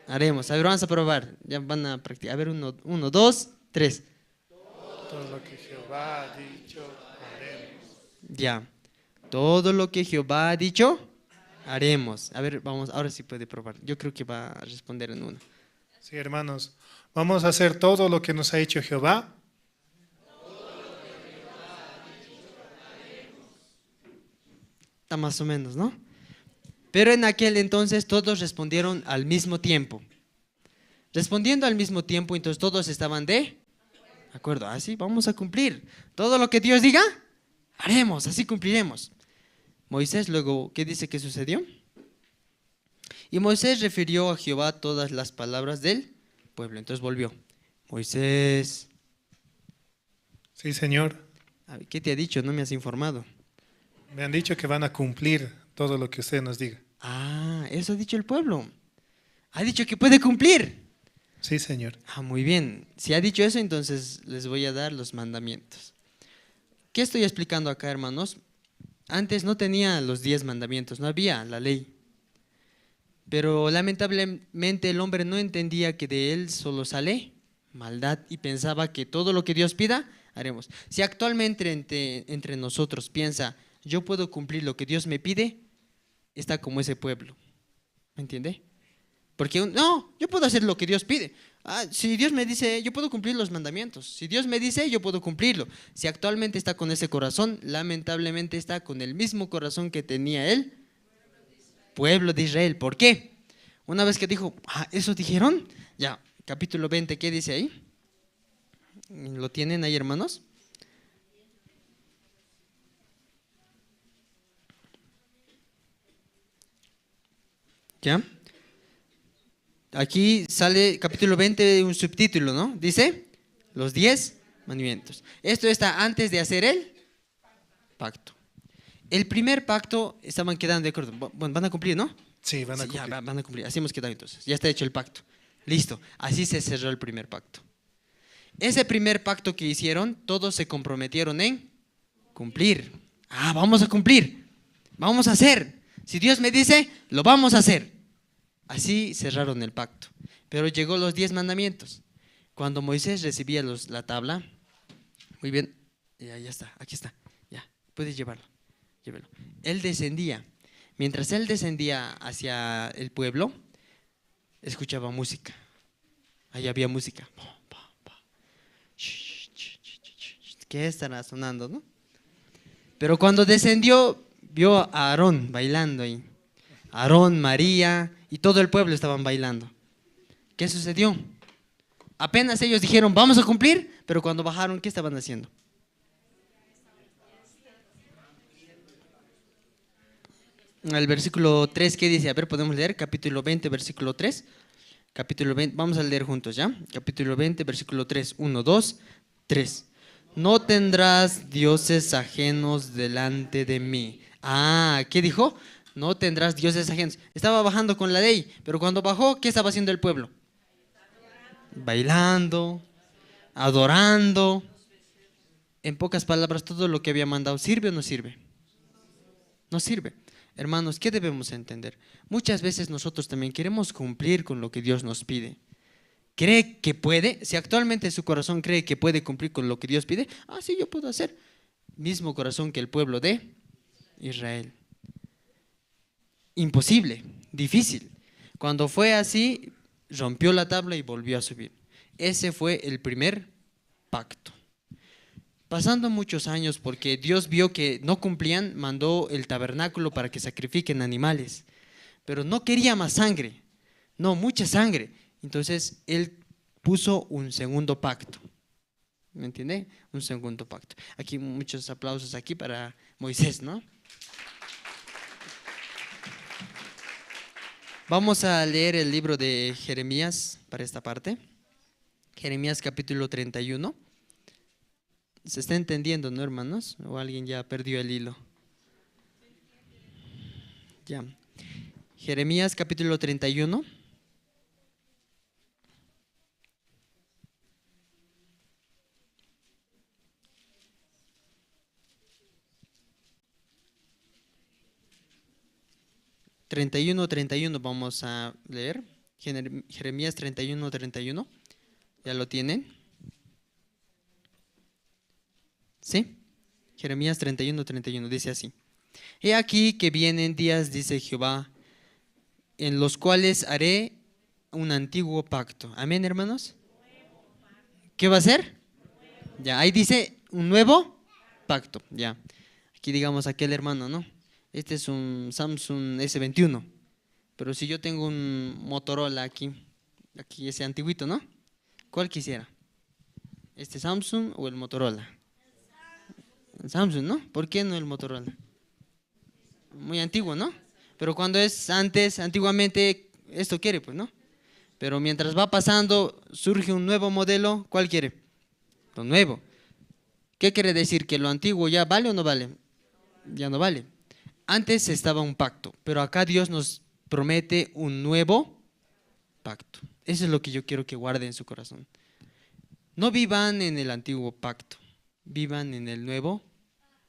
haremos. A ver, vamos a probar. Ya van a practicar. A ver, 1, 2, 3. Todo lo que Jehová ha dicho, haremos. Ya. Todo lo que Jehová ha dicho, haremos. A ver, vamos, ahora sí puede probar. Yo creo que va a responder en uno. Sí, hermanos. Vamos a hacer todo lo que nos ha hecho Jehová. Está más o menos, ¿no? Pero en aquel entonces todos respondieron al mismo tiempo. Respondiendo al mismo tiempo, entonces todos estaban de acuerdo. Así vamos a cumplir. Todo lo que Dios diga, haremos, así cumpliremos. Moisés luego, ¿qué dice que sucedió? Y Moisés refirió a Jehová todas las palabras del pueblo. Entonces volvió. Moisés. Sí, Señor. ¿Qué te ha dicho? No me has informado. Me han dicho que van a cumplir todo lo que usted nos diga. Eso ha dicho el pueblo. Ha dicho que puede cumplir. Sí, Señor. Muy bien. Si ha dicho eso, entonces les voy a dar los mandamientos. ¿Qué estoy explicando acá, hermanos? Antes no tenía los 10 mandamientos, no había la ley. Pero lamentablemente el hombre no entendía que de él solo sale maldad y pensaba que todo lo que Dios pida, haremos. Si actualmente entre nosotros piensa, yo puedo cumplir lo que Dios me pide, está como ese pueblo. ¿Me entiende? Porque no, yo puedo hacer lo que Dios pide. Si Dios me dice, yo puedo cumplir los mandamientos. Si Dios me dice, yo puedo cumplirlo. Si actualmente está con ese corazón, lamentablemente está con el mismo corazón que tenía el pueblo de Israel. ¿Por qué? Una vez que dijo, ¿eso dijeron? Ya, capítulo 20, ¿qué dice ahí? ¿Lo tienen ahí, hermanos? ¿Ya? Aquí sale capítulo 20, un subtítulo, ¿no? Dice, los 10 mandamientos. Esto está antes de hacer el pacto. El primer pacto estaban quedando de acuerdo. Bueno, van a cumplir, ¿no? Sí, van a cumplir. Ya, van a cumplir. Así hemos quedado entonces. Ya está hecho el pacto. Listo. Así se cerró el primer pacto. Ese primer pacto que hicieron, todos se comprometieron en cumplir. Ah, vamos a cumplir. Vamos a hacer. Si Dios me dice, lo vamos a hacer. Así cerraron el pacto. Pero llegó los 10 mandamientos. Cuando Moisés recibía la tabla, muy bien, ya está, aquí está, ya, puedes llevarlo, llévelo. Él descendía. Mientras él descendía hacia el pueblo, escuchaba música. Ahí había música. ¿Qué estará sonando, no? Pero cuando descendió, vio a Aarón bailando ahí. Aarón, María y todo el pueblo estaban bailando. ¿Qué sucedió? Apenas ellos dijeron, vamos a cumplir, pero cuando bajaron, ¿qué estaban haciendo? El versículo 3, ¿qué dice? A ver, podemos leer, capítulo 20, versículo 3. Capítulo 20, vamos a leer juntos, ¿ya? Capítulo 20, versículo 3, 1, 2, 3. No tendrás dioses ajenos delante de mí. Ah, ¿qué dijo? No tendrás dioses ajenos. Estaba bajando con la ley, pero cuando bajó, ¿qué estaba haciendo el pueblo? Bailando, adorando. En pocas palabras, todo lo que había mandado, ¿sirve o no sirve? No sirve. Hermanos, ¿qué debemos entender? Muchas veces nosotros también queremos cumplir con lo que Dios nos pide. ¿Cree que puede? Si actualmente su corazón cree que puede cumplir con lo que Dios pide, sí, yo puedo hacer. Mismo corazón que el pueblo de Israel. Imposible, difícil. Cuando fue así, rompió la tabla y volvió a subir. Ese fue el primer pacto. Pasando muchos años, porque Dios vio que no cumplían, mandó el tabernáculo para que sacrifiquen animales. Pero no quería más sangre, no, mucha sangre. Entonces Él puso un segundo pacto. ¿Me entiende? Un segundo pacto. Aquí muchos aplausos aquí para Moisés, ¿no? Vamos a leer el libro de Jeremías para esta parte. Jeremías capítulo 31. ¿Se está entendiendo, no, hermanos? ¿O alguien ya perdió el hilo? Ya. Jeremías capítulo 31. Vamos a leer. Jeremías 31. ¿Ya lo tienen? ¿Sí? Jeremías 31 dice así. He aquí que vienen días, dice Jehová, en los cuales haré un antiguo pacto. Amén, hermanos. ¿Qué va a ser? Ya, ahí dice un nuevo pacto. Ya. Aquí digamos aquel hermano, ¿no? Este es un Samsung S21. Pero si yo tengo un Motorola aquí ese antiguito, ¿no? ¿Cuál quisiera? ¿Este Samsung o el Motorola? El Samsung, ¿no? ¿Por qué no el Motorola? Muy antiguo, ¿no? Pero cuando es antiguamente, esto quiere, pues, ¿no? Pero mientras va pasando, surge un nuevo modelo, ¿cuál quiere? Lo nuevo. ¿Qué quiere decir? ¿Que lo antiguo ya vale o no vale? Ya no vale. Antes estaba un pacto, pero acá Dios nos promete un nuevo pacto. Eso es lo que yo quiero que guarden en su corazón. No vivan en el antiguo pacto, vivan en el nuevo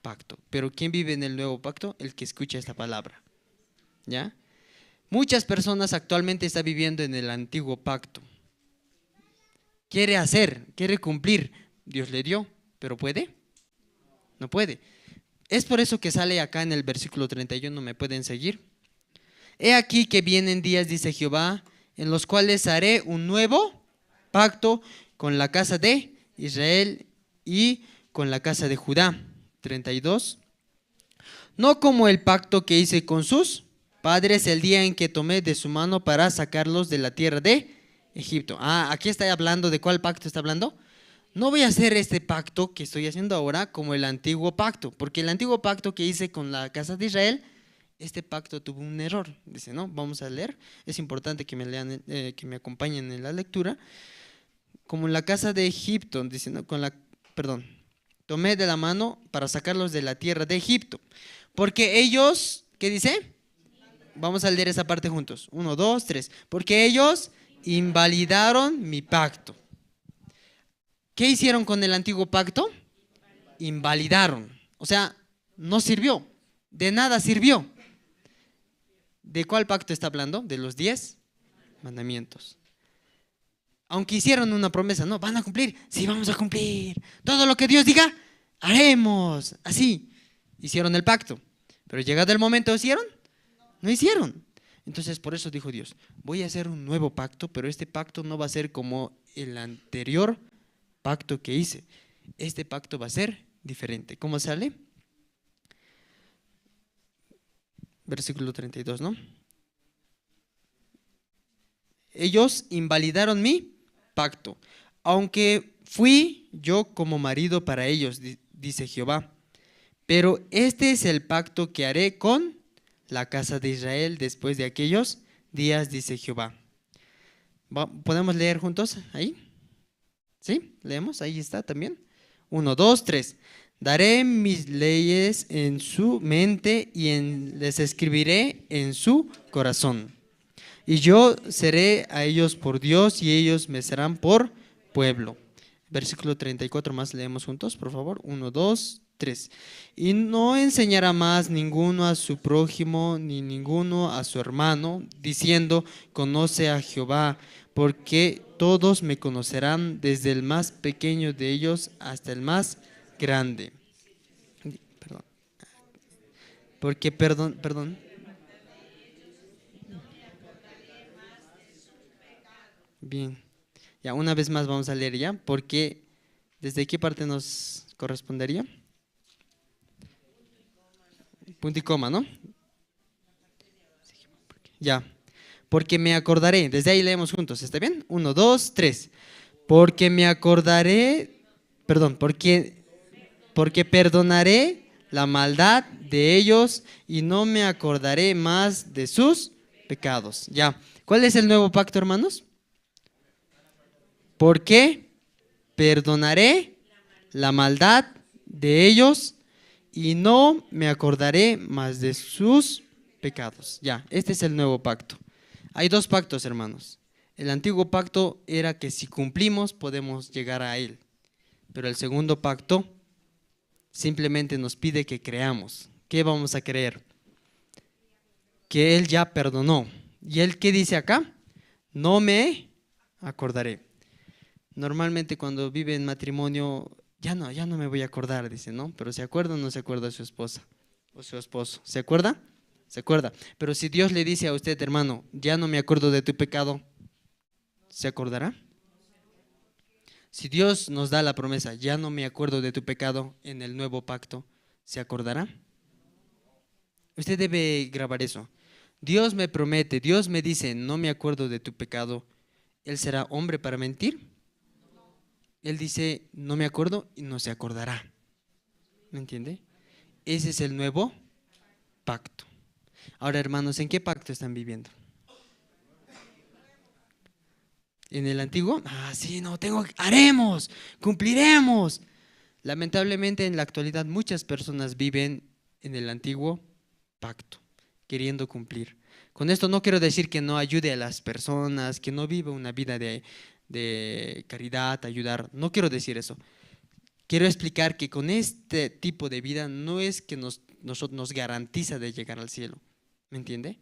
pacto. Pero ¿quién vive en el nuevo pacto? El que escucha esta palabra. ¿Ya? Muchas personas actualmente están viviendo en el antiguo pacto. Quiere hacer, quiere cumplir. Dios le dio, pero ¿puede? No puede. Es por eso que sale acá en el versículo 31, ¿me pueden seguir? He aquí que vienen días, dice Jehová, en los cuales haré un nuevo pacto con la casa de Israel y con la casa de Judá. 32. No como el pacto que hice con sus padres el día en que tomé de su mano para sacarlos de la tierra de Egipto. Aquí está hablando, ¿de cuál pacto está hablando? No voy a hacer este pacto que estoy haciendo ahora como el antiguo pacto, porque el antiguo pacto que hice con la casa de Israel este pacto tuvo un error. Dice, no, vamos a leer, es importante que me lean, que me acompañen en la lectura. Como en la casa de Egipto, dice, no, tomé de la mano para sacarlos de la tierra de Egipto. Porque ellos, ¿qué dice? Vamos a leer esa parte juntos. 1, 2, 3. Porque ellos invalidaron mi pacto. ¿Qué hicieron con el antiguo pacto? Invalidaron. O sea, no sirvió. De nada sirvió. ¿De cuál pacto está hablando? De los 10 mandamientos. Aunque hicieron una promesa, ¿no? ¿Van a cumplir? Sí, vamos a cumplir. Todo lo que Dios diga, haremos. Así. Hicieron el pacto. Pero llegado el momento, ¿hicieron? No hicieron. Entonces, por eso dijo Dios, voy a hacer un nuevo pacto, pero este pacto no va a ser como el anterior pacto que hice. Este pacto va a ser diferente. ¿Cómo sale? Versículo 32, ¿no? Ellos invalidaron mi pacto, aunque fui yo como marido para ellos, dice Jehová. Pero este es el pacto que haré con la casa de Israel después de aquellos días, dice Jehová. ¿Podemos leer juntos ahí? ¿Sí? ¿Leemos? Ahí está también. 1, 2, 3. Daré mis leyes en su mente y les escribiré en su corazón. Y yo seré a ellos por Dios y ellos me serán por pueblo. Versículo 34 más leemos juntos, por favor. 1, 2, 3. Y no enseñará más ninguno a su prójimo ni ninguno a su hermano, diciendo, conoce a Jehová, porque todos me conocerán, desde el más pequeño de ellos hasta el más grande. Perdón. Porque, perdón. Bien. Ya, una vez más vamos a leer ya, porque ¿desde qué parte nos correspondería? Punto y coma, ¿no? Ya. Porque me acordaré, desde ahí leemos juntos, ¿está bien? 1, 2, 3. Porque me acordaré, porque perdonaré la maldad de ellos y no me acordaré más de sus pecados. Ya. ¿Cuál es el nuevo pacto, hermanos? Porque perdonaré la maldad de ellos y no me acordaré más de sus pecados. Ya, este es el nuevo pacto. Hay 2 pactos, hermanos. El antiguo pacto era que si cumplimos podemos llegar a él. Pero el segundo pacto simplemente nos pide que creamos. ¿Qué vamos a creer? Que él ya perdonó. ¿Y él qué dice acá? No me acordaré. Normalmente cuando vive en matrimonio, ya no me voy a acordar, dice, ¿no? Pero ¿se acuerda o no se acuerda de su esposa o su esposo? ¿Se acuerda? Se acuerda. Pero si Dios le dice a usted, hermano, ya no me acuerdo de tu pecado, ¿se acordará? Si Dios nos da la promesa, ya no me acuerdo de tu pecado en el nuevo pacto, ¿se acordará? Usted debe grabar eso. Dios me promete, Dios me dice, no me acuerdo de tu pecado, ¿Él será hombre para mentir? Él dice, no me acuerdo y no se acordará. ¿Me entiende? Ese es el nuevo pacto. Ahora, hermanos, ¿en qué pacto están viviendo? ¿En el antiguo? Sí, haremos, cumpliremos. Lamentablemente, en la actualidad, muchas personas viven en el antiguo pacto, queriendo cumplir. Con esto no quiero decir que no ayude a las personas, que no viva una vida de caridad, ayudar. No quiero decir eso. Quiero explicar que con este tipo de vida no es que nos garantiza de llegar al cielo. ¿Me entiende?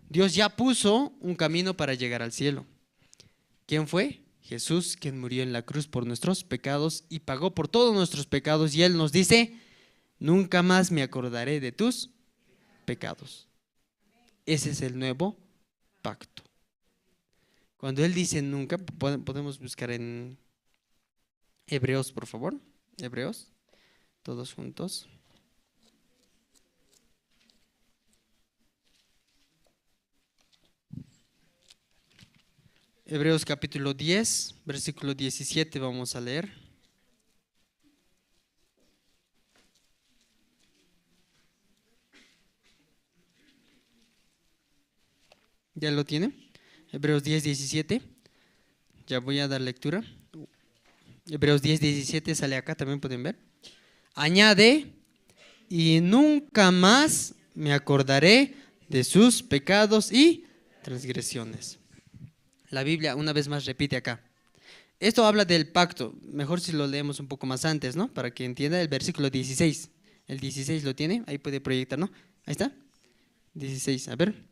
Dios ya puso un camino para llegar al cielo. ¿Quién fue? Jesús, quien murió en la cruz por nuestros pecados y pagó por todos nuestros pecados. Y Él nos dice, nunca más me acordaré de tus pecados. Ese es el nuevo pacto. Cuando Él dice nunca, podemos buscar en Hebreos, por favor. Hebreos, todos juntos. Hebreos capítulo 10, versículo 17 vamos a leer. ¿Ya lo tiene? Hebreos 10, 17. Ya voy a dar lectura. Hebreos 10, 17 sale acá, también pueden ver. Añade, y nunca más me acordaré de sus pecados y transgresiones. La Biblia una vez más repite acá. Esto habla del pacto. Mejor si lo leemos un poco más antes, ¿no? Para que entienda el versículo 16. El 16 lo tiene, ahí puede proyectar, ¿no? Ahí está. 16, a ver.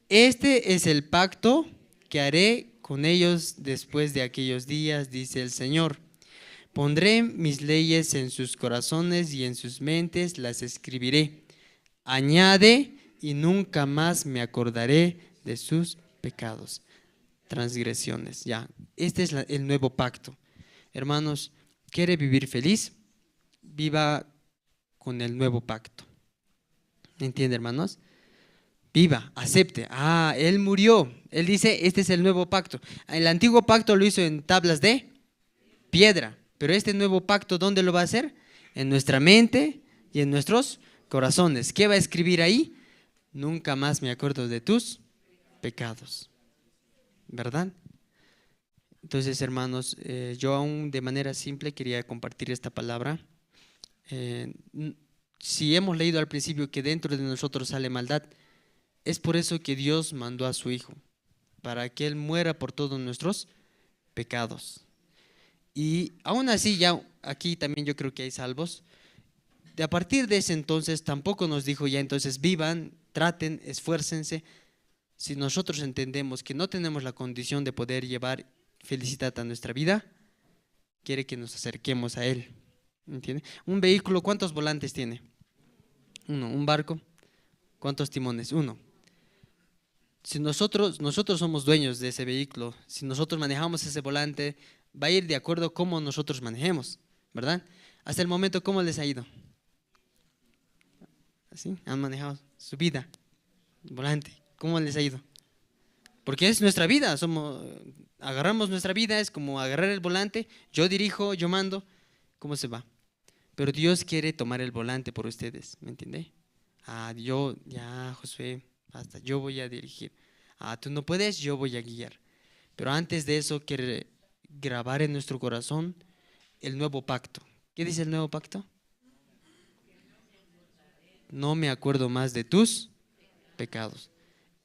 Este es el pacto que haré con ellos después de aquellos días, dice el Señor. Pondré mis leyes en sus corazones y en sus mentes las escribiré. Añade, y nunca más me acordaré de sus pecados, transgresiones. Ya, este es el nuevo pacto. Hermanos, ¿quiere vivir feliz? Viva con el nuevo pacto. ¿Me entiende, hermanos? Viva, acepte. Él murió. Él dice, este es el nuevo pacto. El antiguo pacto lo hizo en tablas de piedra. Pero este nuevo pacto, ¿dónde lo va a hacer? En nuestra mente y en nuestros corazones. ¿Qué va a escribir ahí? Nunca más me acuerdo de tus pecados. ¿Verdad? Entonces, hermanos, yo aún de manera simple quería compartir esta palabra. Si hemos leído al principio que dentro de nosotros sale maldad, es por eso que Dios mandó a su Hijo, para que Él muera por todos nuestros pecados. Y aún así, ya aquí también yo creo que hay salvos. De a partir de ese entonces tampoco nos dijo ya entonces vivan, traten, esfuércense. Si nosotros entendemos que no tenemos la condición de poder llevar felicidad a nuestra vida, quiere que nos acerquemos a Él. ¿Entiende? Un vehículo, ¿cuántos volantes tiene? Uno. Un barco, ¿cuántos timones? Uno. Si nosotros somos dueños de ese vehículo, si nosotros manejamos ese volante, va a ir de acuerdo a cómo nosotros manejemos, ¿verdad? Hasta el momento, ¿cómo les ha ido? ¿Así? ¿Han manejado su vida? El volante, ¿cómo les ha ido? Porque es nuestra vida, agarramos nuestra vida, es como agarrar el volante, yo dirijo, yo mando, ¿cómo se va? Pero Dios quiere tomar el volante por ustedes, ¿me entiende? Josué, hasta yo voy a dirigir. Tú no puedes, yo voy a guiar. Pero antes de eso quiere grabar en nuestro corazón el nuevo pacto. ¿Qué dice el nuevo pacto? No me acuerdo más de tus pecados.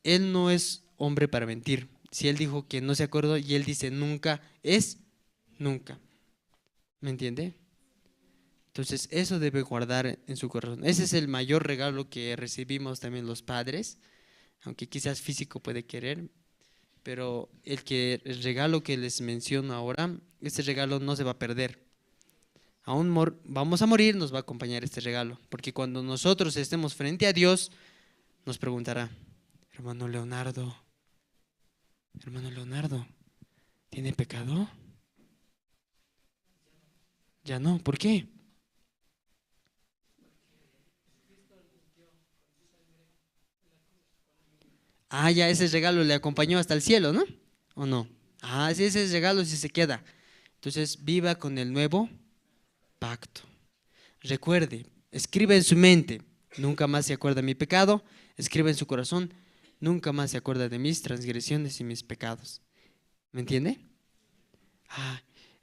Él no es hombre para mentir. Si Él dijo que no se acordó y Él dice nunca, es nunca. ¿Me entiende? Entonces eso debe guardar en su corazón. Ese es el mayor regalo que recibimos también los padres, aunque quizás físico puede querer, pero el regalo que les menciono ahora, este regalo no se va a perder. Aún vamos a morir, nos va a acompañar este regalo, porque cuando nosotros estemos frente a Dios, nos preguntará, hermano Leonardo, ¿tiene pecado? Ya no, ¿por qué? Ya ese regalo le acompañó hasta el cielo, ¿no? ¿O no? Sí, ese regalo sí se queda. Entonces, viva con el nuevo pacto. Recuerde, escriba en su mente, nunca más se acuerda de mi pecado. Escriba en su corazón, nunca más se acuerda de mis transgresiones y mis pecados. ¿Me entiende?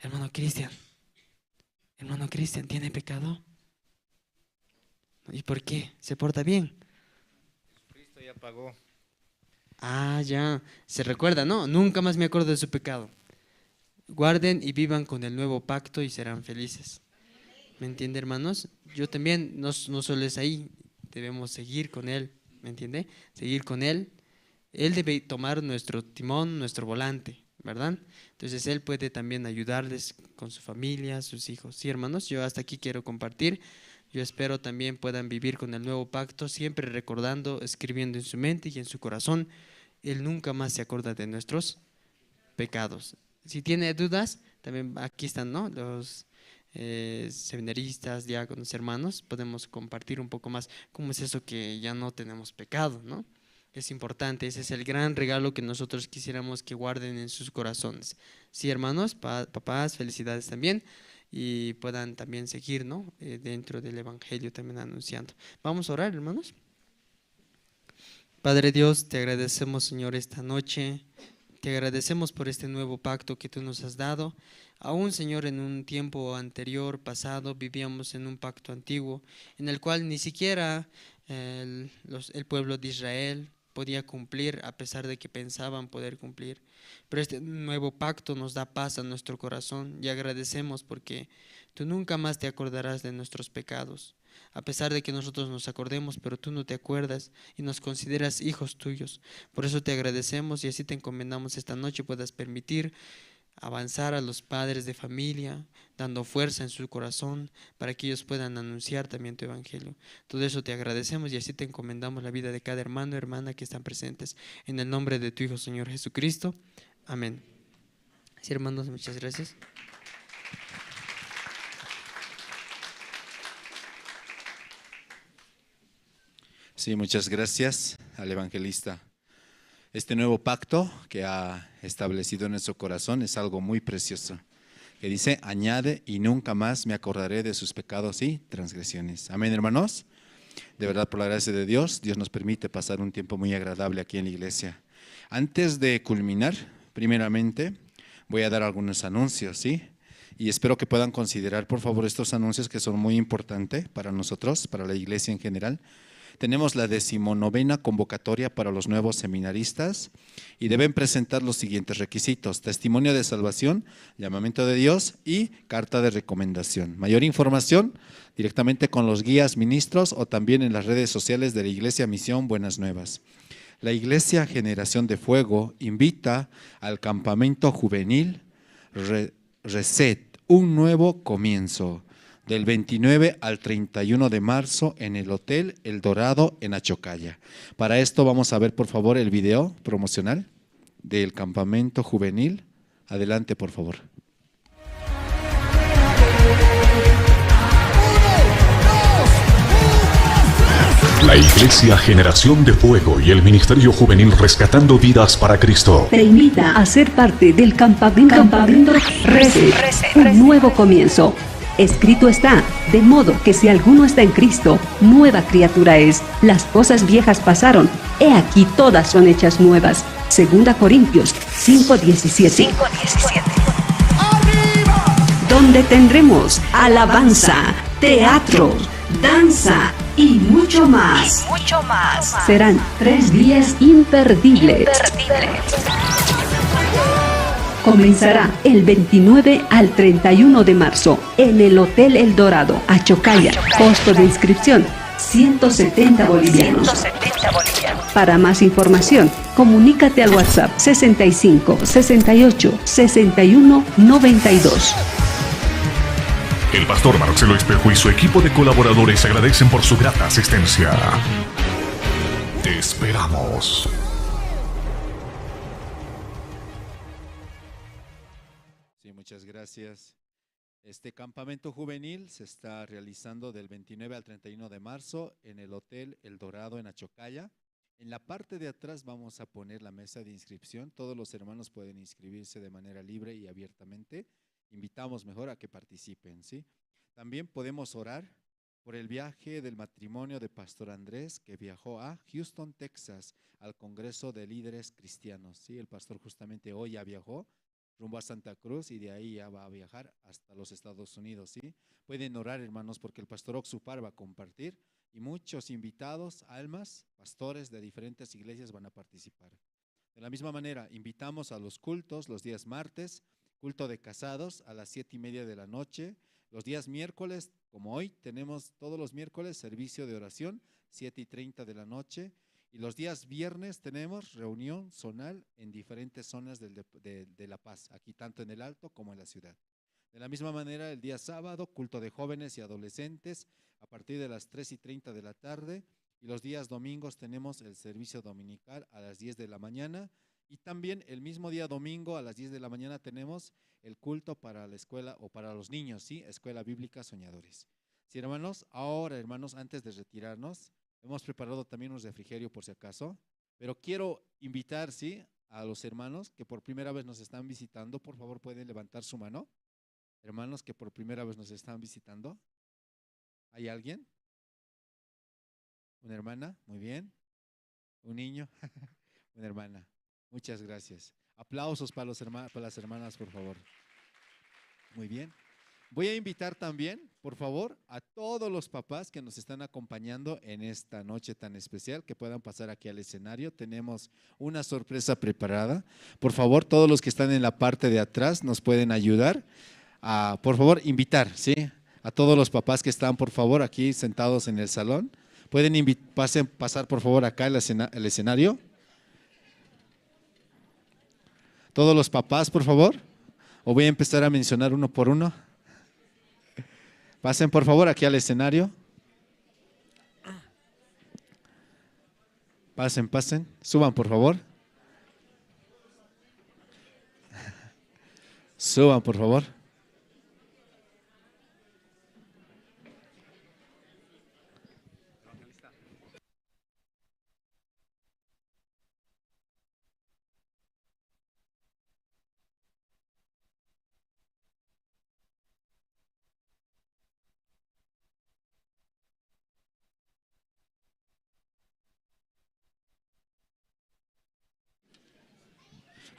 Hermano Cristian, ¿tiene pecado? ¿Y por qué? ¿Se porta bien? Cristo ya pagó. Ya, se recuerda, ¿no? Nunca más me acuerdo de su pecado. Guarden y vivan con el nuevo pacto y serán felices. ¿Me entiende, hermanos? Yo también, no solo es ahí, debemos seguir con Él, ¿me entiende? Seguir con Él. Él debe tomar nuestro timón, nuestro volante, ¿verdad? Entonces Él puede también ayudarles con su familia, sus hijos. Sí, hermanos, yo hasta aquí quiero compartir. Yo espero también puedan vivir con el nuevo pacto, siempre recordando, escribiendo en su mente y en su corazón. Él nunca más se acuerda de nuestros pecados. Si tiene dudas, también aquí están, ¿no? Los seminaristas, diáconos, hermanos, podemos compartir un poco más cómo es eso que ya no tenemos pecado, ¿no? Es importante, ese es el gran regalo que nosotros quisiéramos que guarden en sus corazones. Sí, hermanos, papás, felicidades también. Y puedan también seguir, ¿no? Dentro del Evangelio también anunciando. Vamos a orar, hermanos. Padre Dios, te agradecemos, Señor, esta noche. Te agradecemos por este nuevo pacto que tú nos has dado. Aún, Señor, en un tiempo anterior, pasado, vivíamos en un pacto antiguo, en el cual ni siquiera el pueblo de Israel podía cumplir, a pesar de que pensaban poder cumplir. Pero este nuevo pacto nos da paz a nuestro corazón y agradecemos porque tú nunca más te acordarás de nuestros pecados. A pesar de que nosotros nos acordemos, pero tú no te acuerdas y nos consideras hijos tuyos. Por eso te agradecemos y así te encomendamos esta noche puedas permitir avanzar a los padres de familia, dando fuerza en su corazón para que ellos puedan anunciar también tu evangelio. Todo eso te agradecemos y así te encomendamos la vida de cada hermano y hermana que están presentes. En el nombre de tu Hijo, Señor Jesucristo. Amén. Sí, hermanos, muchas gracias. Sí, muchas gracias al evangelista. Este nuevo pacto que ha establecido en nuestro corazón es algo muy precioso, que dice, añade y nunca más me acordaré de sus pecados y transgresiones. Amén, hermanos. De verdad, por la gracia de Dios, Dios nos permite pasar un tiempo muy agradable aquí en la iglesia. Antes de culminar, primeramente, voy a dar algunos anuncios, ¿sí? Y espero que puedan considerar, por favor, estos anuncios que son muy importantes para nosotros, para la iglesia en general. Tenemos la 19ª convocatoria para los nuevos seminaristas y deben presentar los siguientes requisitos: testimonio de salvación, llamamiento de Dios y carta de recomendación. Mayor información directamente con los guías ministros o también en las redes sociales de la Iglesia Misión Buenas Nuevas. La Iglesia Generación de Fuego invita al campamento juvenil Reset, un nuevo comienzo, del 29 al 31 de marzo en el Hotel El Dorado en Achocalla. Para esto vamos a ver, por favor, el video promocional del campamento juvenil. Adelante, por favor. La Iglesia Generación de Fuego y el Ministerio Juvenil Rescatando Vidas para Cristo te invita a ser parte del campamento Reset, un nuevo comienzo. Escrito está, de modo que si alguno está en Cristo, nueva criatura es. Las cosas viejas pasaron, he aquí todas son hechas nuevas. 2 Corintios 5:17. Donde tendremos alabanza, teatro, danza y mucho más. Serán 3 días imperdibles. Comenzará el 29 al 31 de marzo en el Hotel El Dorado, Achocalla. Costo de inscripción, 170 bolivianos. Para más información, comunícate al WhatsApp 65 68 61 92. El pastor Marcelo Espejo y su equipo de colaboradores agradecen por su grata asistencia. Te esperamos. Sí, muchas gracias. Este campamento juvenil se está realizando del 29 al 31 de marzo en el Hotel El Dorado en Achocalla. En la parte de atrás vamos a poner la mesa de inscripción. Todos los hermanos pueden inscribirse de manera libre y abiertamente. Invitamos mejor a que participen, ¿sí? También podemos orar por el viaje del matrimonio de Pastor Andrés, que viajó a Houston, Texas, al Congreso de Líderes Cristianos, ¿sí? El pastor justamente hoy ya viajó rumbo a Santa Cruz y de ahí ya va a viajar hasta los Estados Unidos, ¿sí? Pueden orar, hermanos, porque el pastor Oxupar va a compartir y muchos invitados, almas, pastores de diferentes iglesias van a participar. De la misma manera, invitamos a los cultos los días martes, culto de casados a las 7:30 de la noche. Los días miércoles, como hoy, tenemos todos los miércoles servicio de oración, 7:30 de la noche. Y los días viernes tenemos reunión zonal en diferentes zonas de La Paz, aquí tanto en el Alto como en la ciudad. De la misma manera, el día sábado, culto de jóvenes y adolescentes a partir de las 3:30 de la tarde. Y los días domingos tenemos el servicio dominical a las 10 de la mañana. Y también el mismo día domingo a las 10 de la mañana tenemos el culto para la escuela o para los niños, ¿sí? Escuela Bíblica Soñadores. Sí, hermanos, ahora, hermanos, antes de retirarnos, hemos preparado también un refrigerio por si acaso, pero quiero invitar, ¿sí?, a los hermanos que por primera vez nos están visitando. Por favor, pueden levantar su mano. Hermanos que por primera vez nos están visitando. ¿Hay alguien? ¿Una hermana? Muy bien. ¿Un niño? Una hermana. Muchas gracias. Aplausos para las hermanas, por favor. Muy bien. Voy a invitar también, por favor, a todos los papás que nos están acompañando en esta noche tan especial, que puedan pasar aquí al escenario. Tenemos una sorpresa preparada. Por favor, todos los que están en la parte de atrás nos pueden ayudar a, por favor, invitar, ¿sí? A todos los papás que están, por favor, aquí sentados en el salón. Pueden pasar, por favor, acá al escenario. Todos los papás, por favor. O voy a empezar a mencionar uno por uno. Pasen, por favor, aquí al escenario. Pasen, pasen. Suban, por favor. Suban, por favor.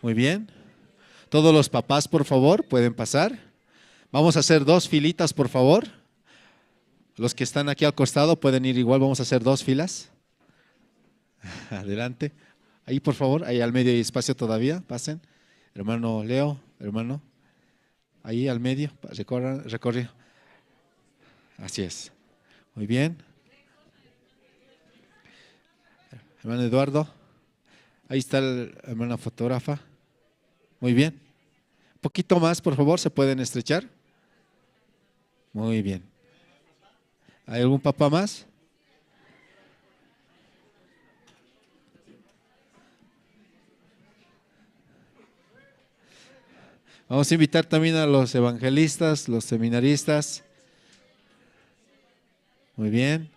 Muy bien. Todos los papás, por favor, pueden pasar. Vamos a hacer 2 filitas, por favor. Los que están aquí al costado pueden ir igual. Vamos a hacer 2 filas. Adelante. Ahí, por favor. Ahí al medio hay espacio todavía. Pasen. Hermano Leo, hermano. Ahí al medio. Recorre. Así es. Muy bien. Hermano Eduardo. Ahí está la hermana fotógrafa. Muy bien. Un poquito más, por favor, ¿se pueden estrechar? Muy bien. ¿Hay algún papá más? Vamos a invitar también a los evangelistas, los seminaristas. Muy bien.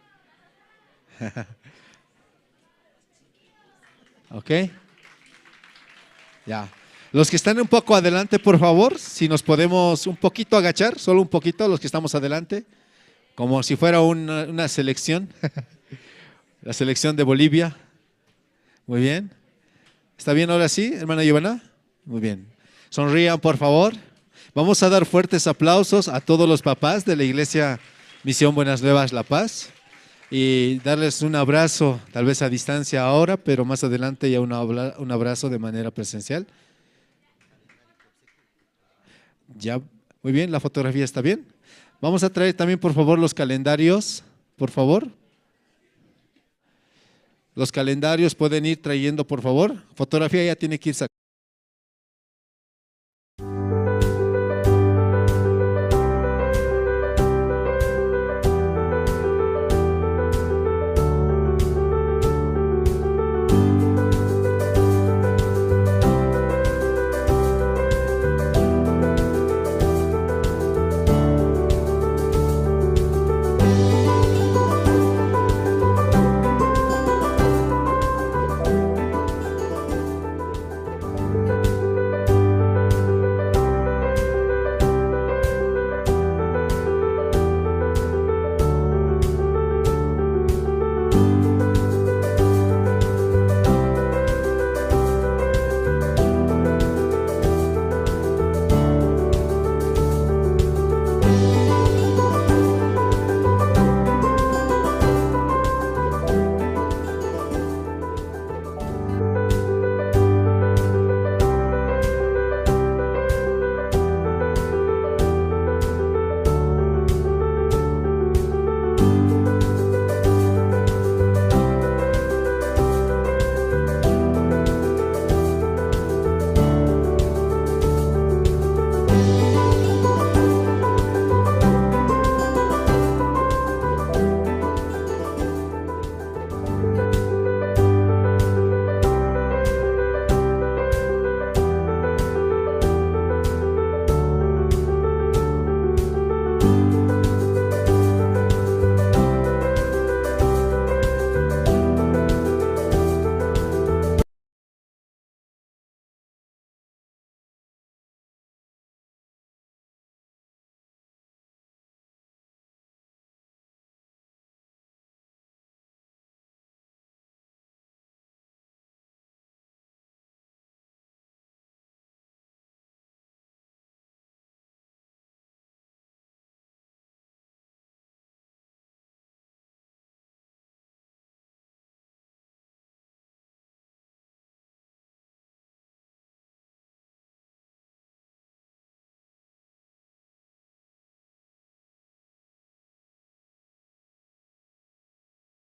¿Ok? Ya. Los que están un poco adelante, por favor, si nos podemos un poquito agachar, solo un poquito, los que estamos adelante, como si fuera una selección, la selección de Bolivia. Muy bien. ¿Está bien ahora sí, hermana Giovanna? Muy bien. Sonrían, por favor. Vamos a dar fuertes aplausos a todos los papás de la Iglesia Misión Buenas Nuevas La Paz y darles un abrazo, tal vez a distancia ahora, pero más adelante ya un abrazo de manera presencial. Ya, muy bien, la fotografía está bien. Vamos a traer también, por favor, los calendarios, por favor. Los calendarios pueden ir trayendo, por favor. Fotografía ya tiene que ir sacando.